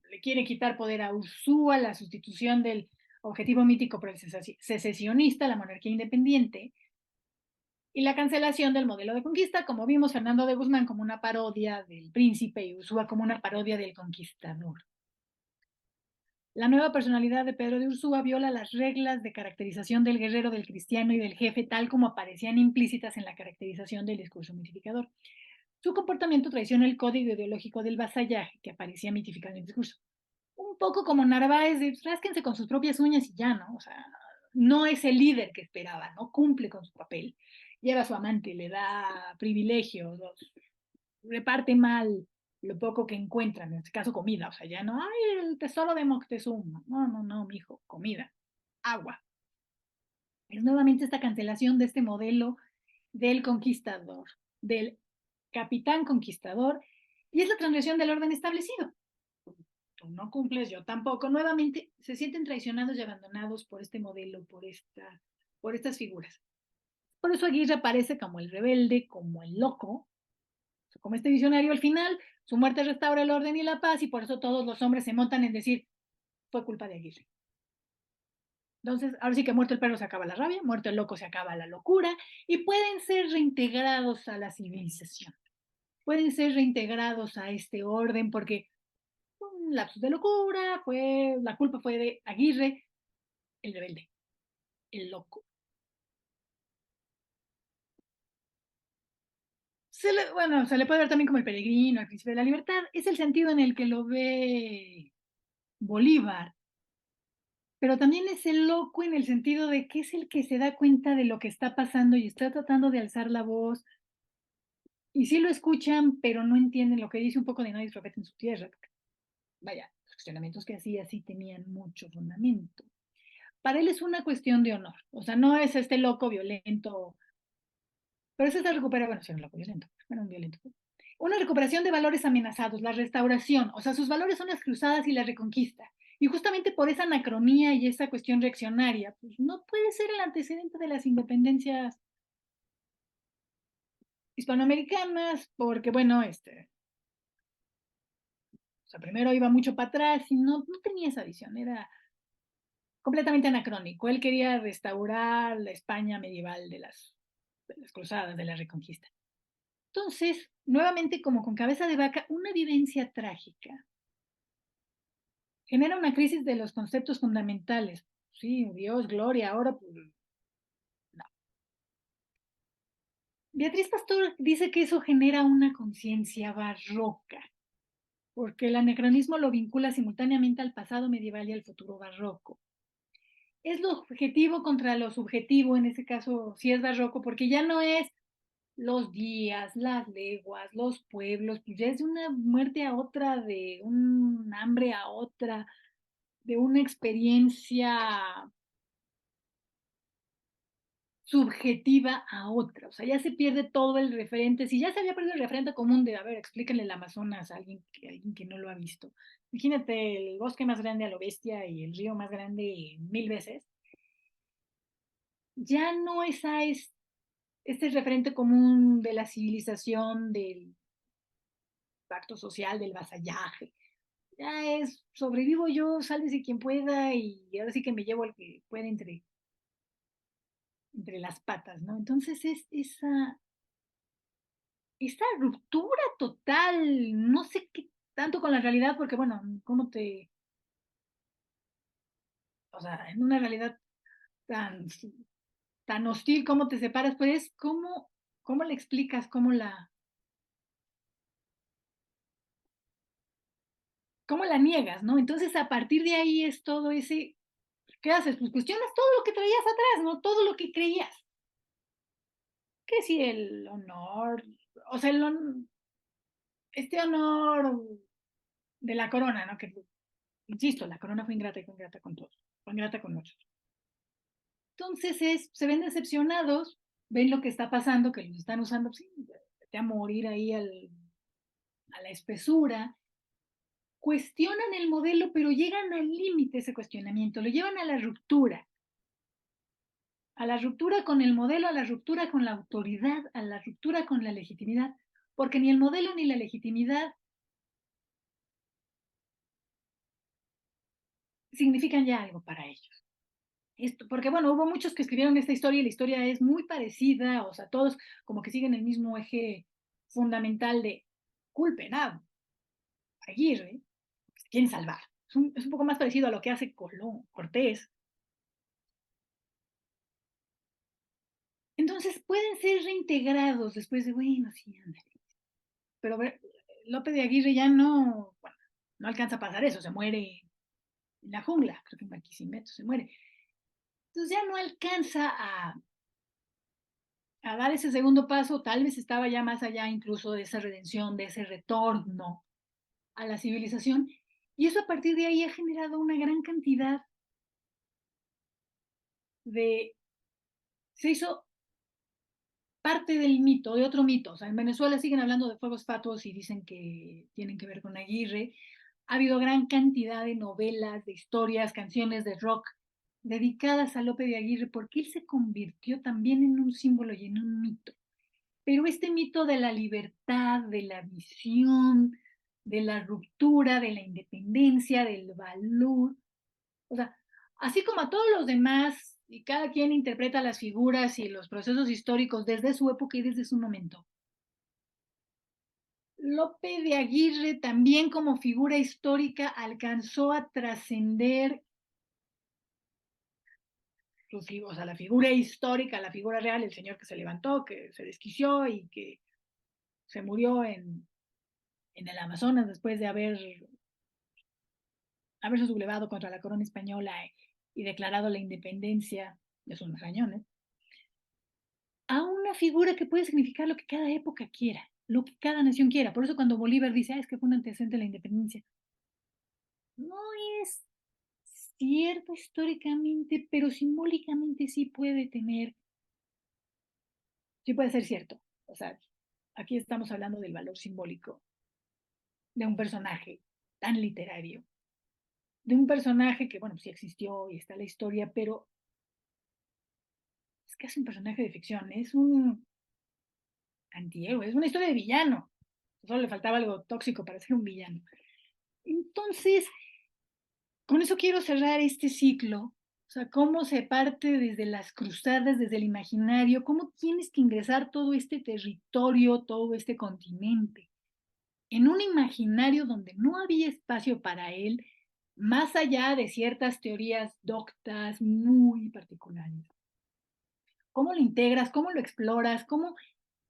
le quiere quitar poder a Ursúa, la sustitución del objetivo mítico por el secesionista, la monarquía independiente, y la cancelación del modelo de conquista, como vimos Fernando de Guzmán como una parodia del príncipe y Ursúa como una parodia del conquistador. La nueva personalidad de Pedro de Ursúa viola las reglas de caracterización del guerrero, del cristiano y del jefe, tal como aparecían implícitas en la caracterización del discurso mitificador. Su comportamiento traiciona el código ideológico del vasallaje que aparecía mitificado en el discurso. Un poco como Narváez, de rásquense con sus propias uñas y ya, ¿no? O sea, no es el líder que esperaba, no cumple con su papel. Lleva a su amante, le da privilegios, reparte mal lo poco que encuentran, en este caso comida, o sea, ya no, ay, el tesoro de Moctezuma. No, no, no, mijo, comida, agua. Es nuevamente esta cancelación de este modelo del conquistador, del capitán conquistador, y es la transgresión del orden establecido. Tú no cumples, yo tampoco. Nuevamente se sienten traicionados y abandonados por este modelo, por estas figuras. Por eso Aguirre aparece como el rebelde, como el loco, como este visionario. Al final, su muerte restaura el orden y la paz, y por eso todos los hombres se montan en decir, fue culpa de Aguirre. Entonces, ahora sí que muerto el perro se acaba la rabia, muerto el loco se acaba la locura, y pueden ser reintegrados a la civilización. Pueden ser reintegrados a este orden porque un lapsus de locura, la culpa fue de Aguirre, el rebelde, el loco. Bueno, se le puede ver también como el peregrino, el príncipe de la libertad. Es el sentido en el que lo ve Bolívar, pero también es el loco en el sentido de que es el que se da cuenta de lo que está pasando y está tratando de alzar la voz. Y sí lo escuchan, pero no entienden lo que dice, un poco de nadie profeta en su tierra. Vaya, los cuestionamientos que hacía sí tenían mucho fundamento. Para él es una cuestión de honor, o sea, no es este loco violento, pero es esta recuperación, bueno, sí, un loco violento, bueno, un violento. Una recuperación de valores amenazados, la restauración, o sea, sus valores son las cruzadas y la reconquista. Y justamente por esa anacronía y esa cuestión reaccionaria, pues no puede ser el antecedente de las independencias hispanoamericanas, porque bueno, o sea, primero iba mucho para atrás y no tenía esa visión, era completamente anacrónico. Él quería restaurar la España medieval de las cruzadas, de la reconquista. Entonces, nuevamente, como con Cabeza de Vaca, una vivencia trágica genera una crisis de los conceptos fundamentales. Sí, Dios, gloria, ahora, pues, no. Beatriz Pastor dice que eso genera una conciencia barroca, porque el anacronismo lo vincula simultáneamente al pasado medieval y al futuro barroco. Es lo objetivo contra lo subjetivo, en ese caso sí es barroco, porque ya no es los días, las leguas, los pueblos, pues ya es de una muerte a otra, de un hambre a otra. de una experiencia subjetiva a otra, o sea, ya se pierde todo el referente, si ya se había perdido el referente común de, a ver, explíquenle el Amazonas a alguien que no lo ha visto. Imagínate el bosque más grande a lo bestia y el río más grande 1000 veces. Ya no es este referente común de la civilización, del pacto social, del vasallaje. Ya es, sobrevivo yo, sálvese quien pueda y ahora sí que me llevo al que pueda entre las patas, ¿no? Entonces es esa ruptura total, no sé qué tanto con la realidad, porque bueno, o sea, en una realidad tan, tan hostil, ¿cómo te separas? Pues cómo le explicas, cómo la niegas, ¿no? Entonces, a partir de ahí es todo ese, ¿qué haces? Pues cuestionas todo lo que traías atrás, ¿no? Todo lo que creías. Que si el honor, o sea, este honor de la corona, ¿no? Que, insisto, la corona fue ingrata con todos, fue ingrata con muchos. Entonces se ven decepcionados, ven lo que está pasando, que los están usando, pues, sí, vete a morir ahí a la espesura, cuestionan el modelo, pero llegan al límite ese cuestionamiento, lo llevan a la ruptura con el modelo, a la ruptura con la autoridad, a la ruptura con la legitimidad, porque ni el modelo ni la legitimidad significan ya algo para ellos. Esto, porque bueno, hubo muchos que escribieron esta historia y la historia es muy parecida, o sea, todos como que siguen el mismo eje fundamental de culpen a Aguirre, se quieren salvar. Es un poco más parecido a lo que hace Colón, Cortés. Entonces pueden ser reintegrados después de, bueno, sí, ándale. Pero López de Aguirre ya no, bueno, no alcanza a pasar eso, se muere en la jungla, creo que en Barquisimeto se muere. Entonces ya no alcanza a dar ese segundo paso, tal vez estaba ya más allá incluso de esa redención, de ese retorno a la civilización, y eso a partir de ahí ha generado una gran cantidad de, se hizo parte del mito, de otro mito. O sea, en Venezuela siguen hablando de fuegos fatuos y dicen que tienen que ver con Aguirre. Ha habido gran cantidad de novelas, de historias, canciones de rock dedicadas a Lope de Aguirre porque él se convirtió también en un símbolo y en un mito. Pero este mito de la libertad, de la visión, de la ruptura, de la independencia, del valor, o sea, así como a todos los demás, y cada quien interpreta las figuras y los procesos históricos desde su época y desde su momento. Lope de Aguirre también como figura histórica alcanzó a trascender, o sea, la figura histórica, la figura real, el señor que se levantó, que se desquició y que se murió en el Amazonas después de haberse sublevado contra la corona española y declarado la independencia de sus cañones, a una figura que puede significar lo que cada época quiera, lo que cada nación quiera. Por eso cuando Bolívar dice, es que fue un antecedente de la independencia, no es cierto históricamente, pero simbólicamente sí puede ser cierto. O sea, aquí estamos hablando del valor simbólico de un personaje tan literario, de un personaje que, bueno, sí existió y está la historia, pero es casi un personaje de ficción, es un antihéroe, es una historia de villano. Solo le faltaba algo tóxico para ser un villano. Entonces, con eso quiero cerrar este ciclo. O sea, cómo se parte desde las cruzadas, desde el imaginario, cómo tienes que ingresar todo este territorio, todo este continente, en un imaginario donde no había espacio para él, más allá de ciertas teorías doctas muy particulares. ¿Cómo lo integras? ¿Cómo lo exploras? ¿Cómo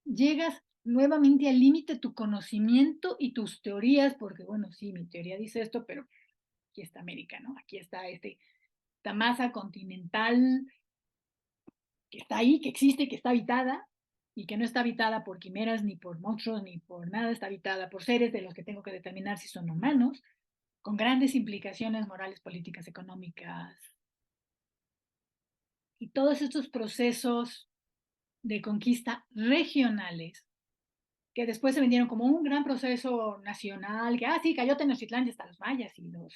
llegas nuevamente al límite de tu conocimiento y tus teorías? Porque, bueno, sí, mi teoría dice esto, pero aquí está América, ¿no? Aquí está esta masa continental que está ahí, que existe, que está habitada y que no está habitada por quimeras, ni por monstruos, ni por nada, está habitada por seres de los que tengo que determinar si son humanos. con grandes implicaciones morales, políticas, económicas, y todos estos procesos de conquista regionales que después se vendieron como un gran proceso nacional, que, sí, cayó Tenochtitlán y hasta los mayas y los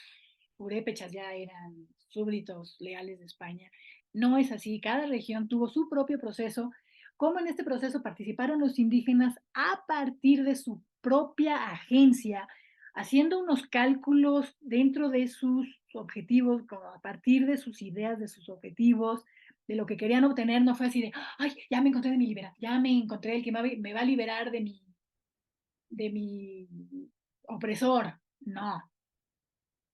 purépechas ya eran súbditos leales de España. No es así, cada región tuvo su propio proceso. Cómo en este proceso participaron los indígenas a partir de su propia agencia, haciendo unos cálculos dentro de sus objetivos, a partir de sus ideas, de sus objetivos, de lo que querían obtener. No fue así de, ay, ya me encontré de mi libertad, ya me encontré el que me va a liberar de mi opresor. No,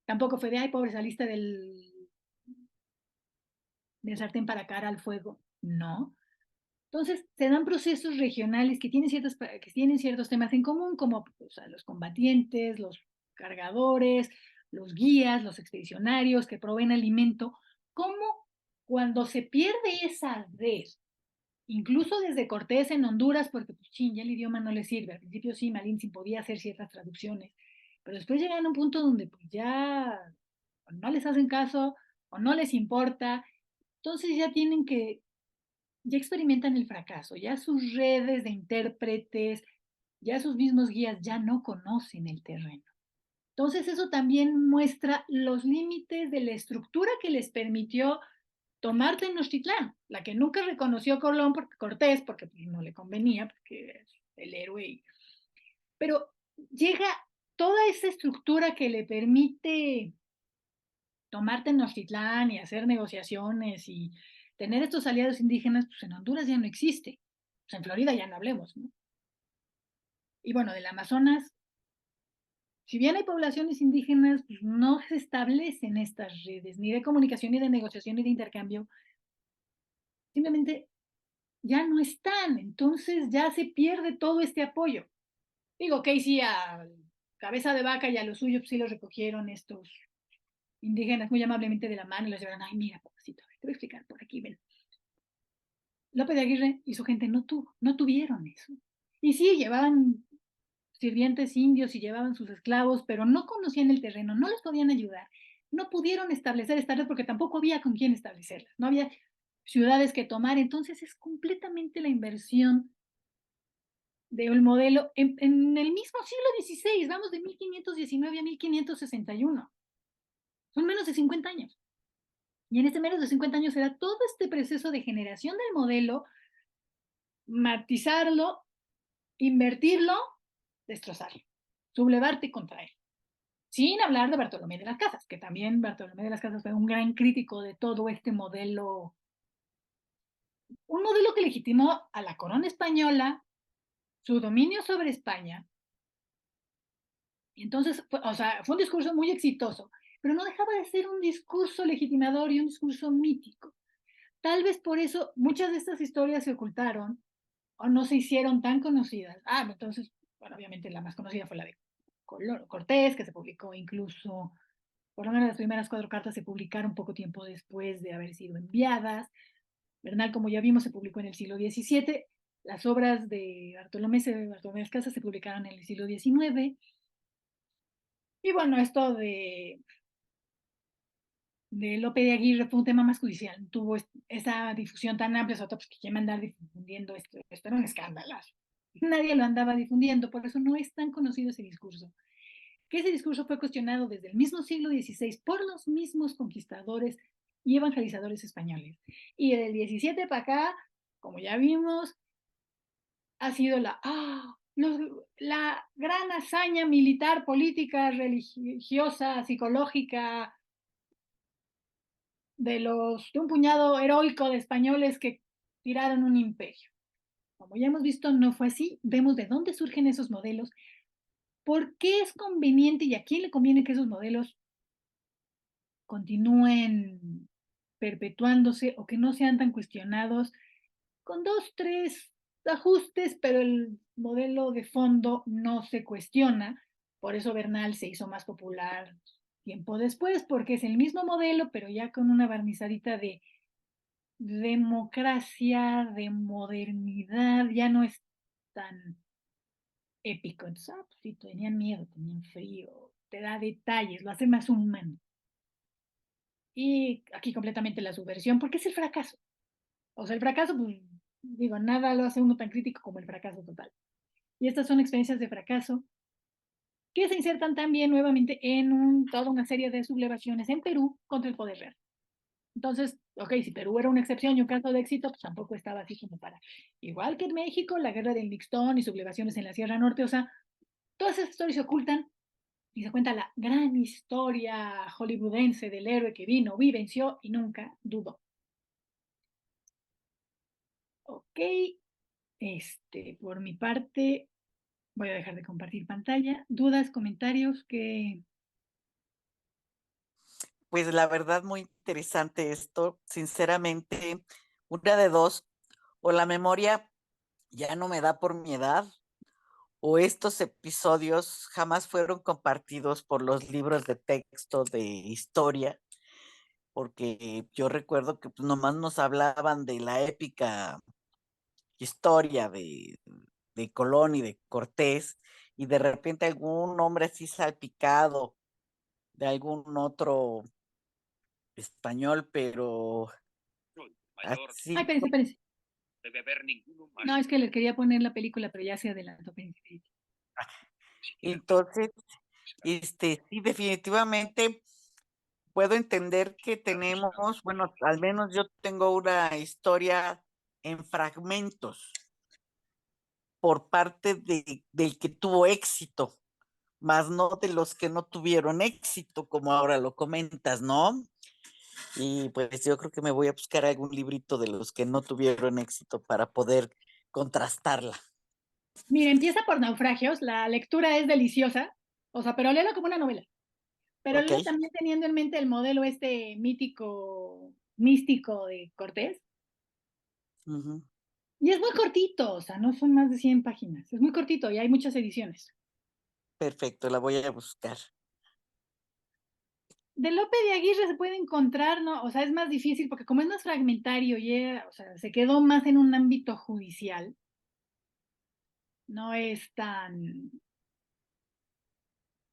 tampoco fue de, ay, pobre, saliste del sartén para cara al fuego. No. Entonces, se dan procesos regionales que tienen ciertos temas en común, como, o sea, los combatientes, los cargadores, los guías, los expedicionarios que proveen alimento. ¿Cómo cuando se pierde esa red, incluso desde Cortés en Honduras, porque pues, ya el idioma no le sirve? Al principio sí, Malinche podía hacer ciertas traducciones, pero después llegan a un punto donde pues ya no les hacen caso o no les importa, entonces ya experimentan el fracaso, ya sus redes de intérpretes, ya sus mismos guías ya no conocen el terreno. Entonces eso también muestra los límites de la estructura que les permitió tomar Tenochtitlán, la que nunca reconoció Cortés, porque pues, no le convenía, porque es el héroe. Pero llega toda esa estructura que le permite tomar Tenochtitlán y hacer negociaciones y tener estos aliados indígenas, pues en Honduras ya no existe. Pues en Florida ya no hablemos, ¿no? Y bueno, del Amazonas, si bien hay poblaciones indígenas, pues no se establecen estas redes, ni de comunicación, ni de negociación, ni de intercambio. Simplemente ya no están, entonces ya se pierde todo este apoyo. Digo, que sí, a Cabeza de Vaca y a los suyos pues, sí los recogieron estos indígenas muy amablemente de la mano y los llevaron, ay, mira, pobrecito, te voy a explicar, por aquí, ven. López de Aguirre y su gente no tuvieron eso. Y sí, llevaban sirvientes indios y llevaban sus esclavos, pero no conocían el terreno, no les podían ayudar, no pudieron establecer esta red porque tampoco había con quién establecerlas, no había ciudades que tomar, entonces es completamente la inversión del modelo en el mismo siglo XVI, vamos de 1519 a 1561, son menos de 50 años. Y en este menos de 50 años era todo este proceso de generación del modelo, matizarlo, invertirlo, destrozarlo, sublevarte contra él. Sin hablar de Bartolomé de las Casas, que también Bartolomé de las Casas fue un gran crítico de todo este modelo, un modelo que legitimó a la corona española, su dominio sobre España. Y entonces, o sea, fue un discurso muy exitoso, pero no dejaba de ser un discurso legitimador y un discurso mítico. Tal vez por eso muchas de estas historias se ocultaron o no se hicieron tan conocidas. Entonces, bueno, obviamente la más conocida fue la de Cortés, que se publicó incluso, por lo menos las primeras 4 cartas se publicaron poco tiempo después de haber sido enviadas. Bernal, como ya vimos, se publicó en el siglo XVII. Las obras de Bartolomé de las Casas se publicaron en el siglo XIX. Y bueno, esto de Lope de Aguirre fue un tema más judicial, tuvo esa difusión tan amplia, sobre todo pues, que quién andar difundiendo esto era un escándalo. Nadie lo andaba difundiendo, por eso no es tan conocido ese discurso. Que ese discurso fue cuestionado desde el mismo siglo XVI por los mismos conquistadores y evangelizadores españoles. Y del XVII para acá, como ya vimos, ha sido la gran hazaña militar, política, religiosa, psicológica, de un puñado heroico de españoles que tiraron un imperio. Como ya hemos visto, no fue así. Vemos de dónde surgen esos modelos, por qué es conveniente y a quién le conviene que esos modelos continúen perpetuándose o que no sean tan cuestionados con 2, 3 ajustes, pero el modelo de fondo no se cuestiona. Por eso Bernal se hizo más popular tiempo después, porque es el mismo modelo, pero ya con una barnizadita de democracia, de modernidad, ya no es tan épico. Entonces, pues sí, tenían miedo, tenían frío, te da detalles, lo hace más humano. Y aquí completamente la subversión, porque es el fracaso. O sea, el fracaso, pues, digo, nada lo hace uno tan crítico como el fracaso total. Y estas son experiencias de fracaso que se insertan también nuevamente en toda una serie de sublevaciones en Perú contra el poder real. Entonces, ok, si Perú era una excepción y un caso de éxito, pues tampoco estaba así como para. Igual que en México, la guerra del Mixtón y sublevaciones en la Sierra Norte, o sea, todas esas historias se ocultan y se cuenta la gran historia hollywoodense del héroe que vino, vivenció y nunca dudó. Ok, por mi parte, voy a dejar de compartir pantalla. ¿Dudas, comentarios? Pues la verdad, muy interesante esto. Sinceramente, una de dos, o la memoria ya no me da por mi edad, o estos episodios jamás fueron compartidos por los libros de texto de historia, porque yo recuerdo que pues, nomás nos hablaban de la épica historia de Colón y de Cortés, y de repente algún hombre así salpicado de algún otro español, pero Ay, así. espérense, espérense. No, es que les quería poner la película, pero ya se adelantó. Espérense. Entonces, sí, definitivamente puedo entender que tenemos, bueno, al menos yo tengo una historia en fragmentos por parte del que tuvo éxito, más no de los que no tuvieron éxito, como ahora lo comentas, ¿no? Y pues yo creo que me voy a buscar algún librito de los que no tuvieron éxito para poder contrastarla. Mira, empieza por Naufragios, la lectura es deliciosa, o sea, pero léelo como una novela. Pero Ok. léelo también teniendo en mente el modelo místico de Cortés. Ujú. Y es muy cortito, o sea, no son más de 100 páginas. Es muy cortito y hay muchas ediciones. Perfecto, la voy a buscar. De Lope de Aguirre se puede encontrar, ¿no? O sea, es más difícil porque como es más fragmentario o sea, se quedó más en un ámbito judicial, no es tan,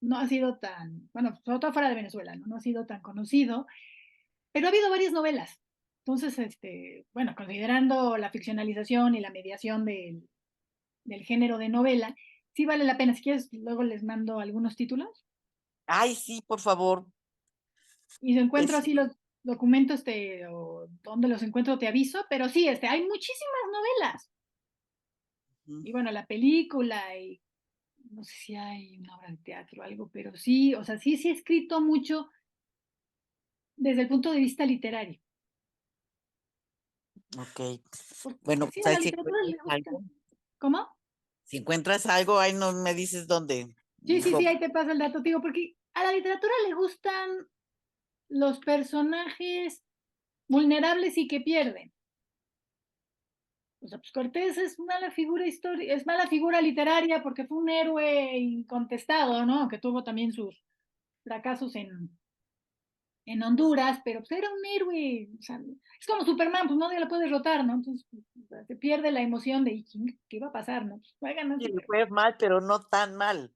no ha sido tan, bueno, sobre todo fuera de Venezuela, ¿no? No ha sido tan conocido, pero ha habido varias novelas. Entonces, bueno, considerando la ficcionalización y la mediación del género de novela, sí vale la pena. Si quieres, luego les mando algunos títulos Ay, sí, por favor. y si encuentro Es, así los documentos o donde los encuentro te aviso, pero sí, hay muchísimas novelas. Y bueno, la película y no sé si hay una obra de teatro o algo, pero sí, o sea, sí he escrito mucho desde el punto de vista literario. ok. Porque Bueno, sí, pues a ahí la literatura le gusta. ¿Cómo? si encuentras algo, ahí no me dices dónde. Sí, sí, Digo, sí, ahí te paso el dato, digo, porque a la literatura le gustan los personajes vulnerables y que pierden. O sea, pues Cortés es mala figura histórica, es mala figura literaria porque fue un héroe incontestado, ¿no? Que tuvo también sus fracasos en Honduras, pero pues era un héroe, o sea, es como Superman, pues nadie lo puede derrotar, ¿no? Entonces, o sea, se pierde la emoción de ¿qué iba a pasar, no? Pues va a ganar sí, le Superman. fue mal, pero no tan mal.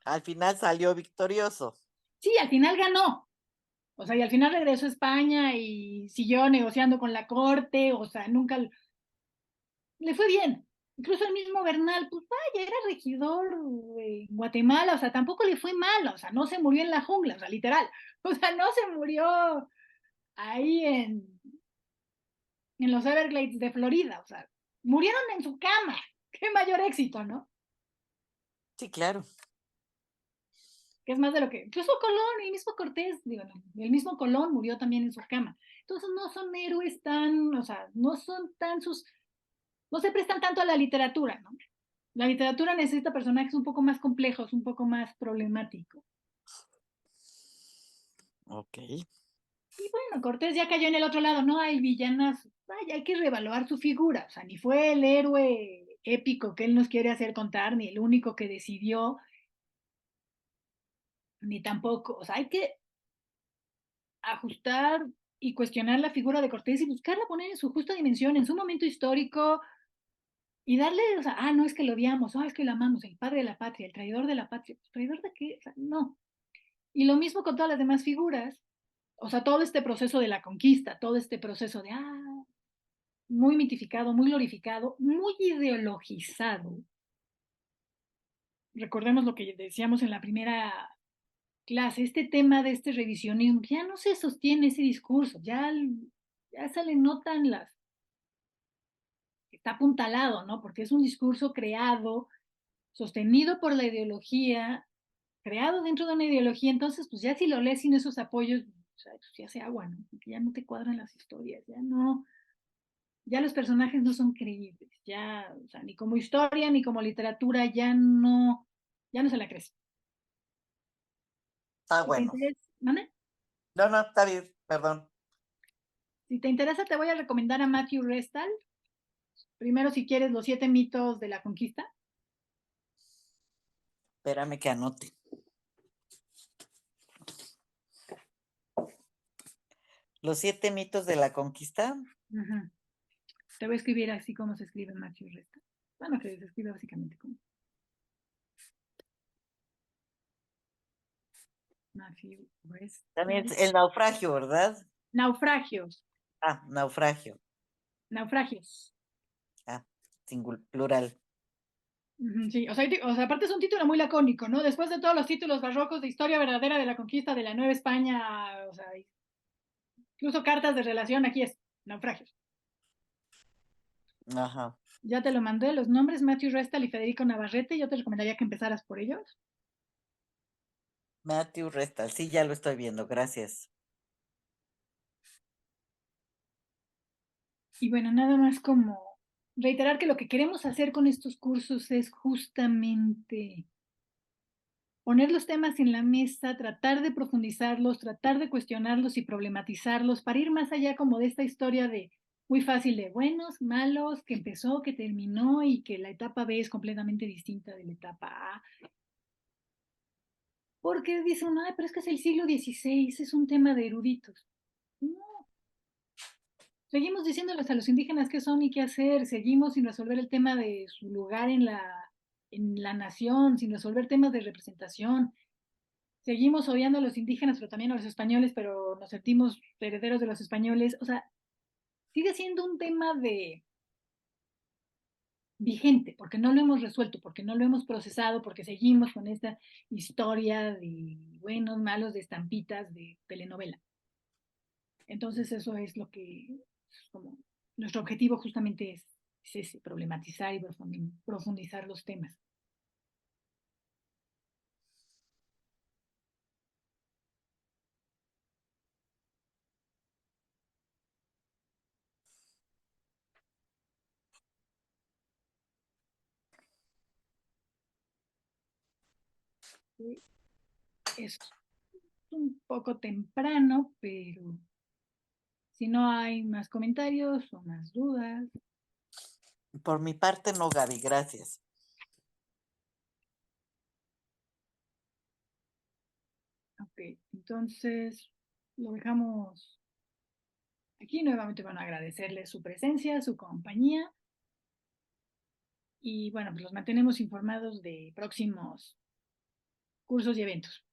Al final salió victorioso. Sí, al final ganó, o sea, y al final regresó a España y siguió negociando con la corte, o sea, nunca le fue bien. Incluso el mismo Bernal, pues vaya, era regidor en Guatemala, o sea, tampoco le fue mal, o sea, no se murió en la jungla, o sea, literal, o sea, no se murió ahí en los Everglades de Florida, o sea, murieron en su cama. Qué mayor éxito, ¿no? Sí, claro. Que es más de lo que. Incluso Colón, el mismo Cortés, digo, no, el mismo Colón murió también en su cama. Entonces no son héroes tan, o sea, no son tan sus. No se prestan tanto a la literatura, ¿no? La literatura necesita personajes un poco más complejos, un poco más problemáticos. Ok. Y bueno, Cortés ya cayó en el otro lado, no hay villanas, vaya, hay que reevaluar su figura, o sea, ni fue el héroe épico que él nos quiere hacer contar, ni el único que decidió, ni tampoco, o sea, hay que ajustar y cuestionar la figura de Cortés y buscarla poner en su justa dimensión, en su momento histórico, y darle, o sea, no es que lo odiamos, es que lo amamos, el padre de la patria, el traidor de la patria, ¿traidor de qué? O sea, no. Y lo mismo con todas las demás figuras, o sea, todo este proceso de la conquista, todo este proceso de, muy mitificado, muy glorificado, muy ideologizado. Recordemos lo que decíamos en la primera clase, este tema de este revisionismo, ya no se sostiene ese discurso, ya se le notan está apuntalado, ¿no? Porque es un discurso creado, sostenido por la ideología, creado dentro de una ideología, entonces, pues ya si lo lees sin esos apoyos, o sea, pues ya se agua, ¿no? Porque ya no te cuadran las historias, ya no, ya los personajes no son creíbles, ya, o sea, ni como historia, ni como literatura, ya no se la crees. Ah, Si te bueno. interesa, ¿mande? No, no, está bien, perdón. Si te interesa, te voy a recomendar a Matthew Restal. Primero, si quieres, los 7 mitos de la conquista. Espérame que anote. Los 7 mitos de la conquista. Ujú. Te voy a escribir así como se escribe Matthew Restal. Bueno, que se escribe básicamente como Matthew También Restal. el naufragio, ¿verdad? Naufragios. Ah, naufragio. Naufragios. Ah, plural. Ujú, sí, o sea, aparte es un título muy lacónico, ¿no? Después de todos los títulos barrocos de historia verdadera de la conquista de la Nueva España, o sea, incluso cartas de relación, aquí es naufragios. Ajá. Ya te lo mandé, los nombres Matthew Restal y Federico Navarrete, yo te recomendaría que empezaras por ellos. Matthew Restal, sí, ya lo estoy viendo, gracias. Y bueno, nada más como reiterar que lo que queremos hacer con estos cursos es justamente poner los temas en la mesa, tratar de profundizarlos, tratar de cuestionarlos y problematizarlos para ir más allá como de esta historia de muy fácil de buenos, malos, que empezó, que terminó y que la etapa B es completamente distinta de la etapa A. Porque dice uno, ay, pero es que es el siglo XVI, es un tema de eruditos. No, seguimos diciéndoles a los indígenas qué son y qué hacer, seguimos sin resolver el tema de su lugar en la nación, sin resolver temas de representación, seguimos odiando a los indígenas, pero también a los españoles, pero nos sentimos herederos de los españoles. O sea, sigue siendo un tema de vigente, porque no lo hemos resuelto, porque no lo hemos procesado, porque seguimos con esta historia de buenos, malos, de estampitas, de telenovela. Entonces eso es lo que, como, nuestro objetivo justamente es ese, problematizar y profundizar los temas. Es un poco temprano, pero si no hay más comentarios o más dudas. Por mi parte, no, Gaby, gracias. Ok, entonces lo dejamos aquí. Nuevamente, bueno, agradecerles su presencia, su compañía y bueno, pues los mantenemos informados de próximos cursos y eventos.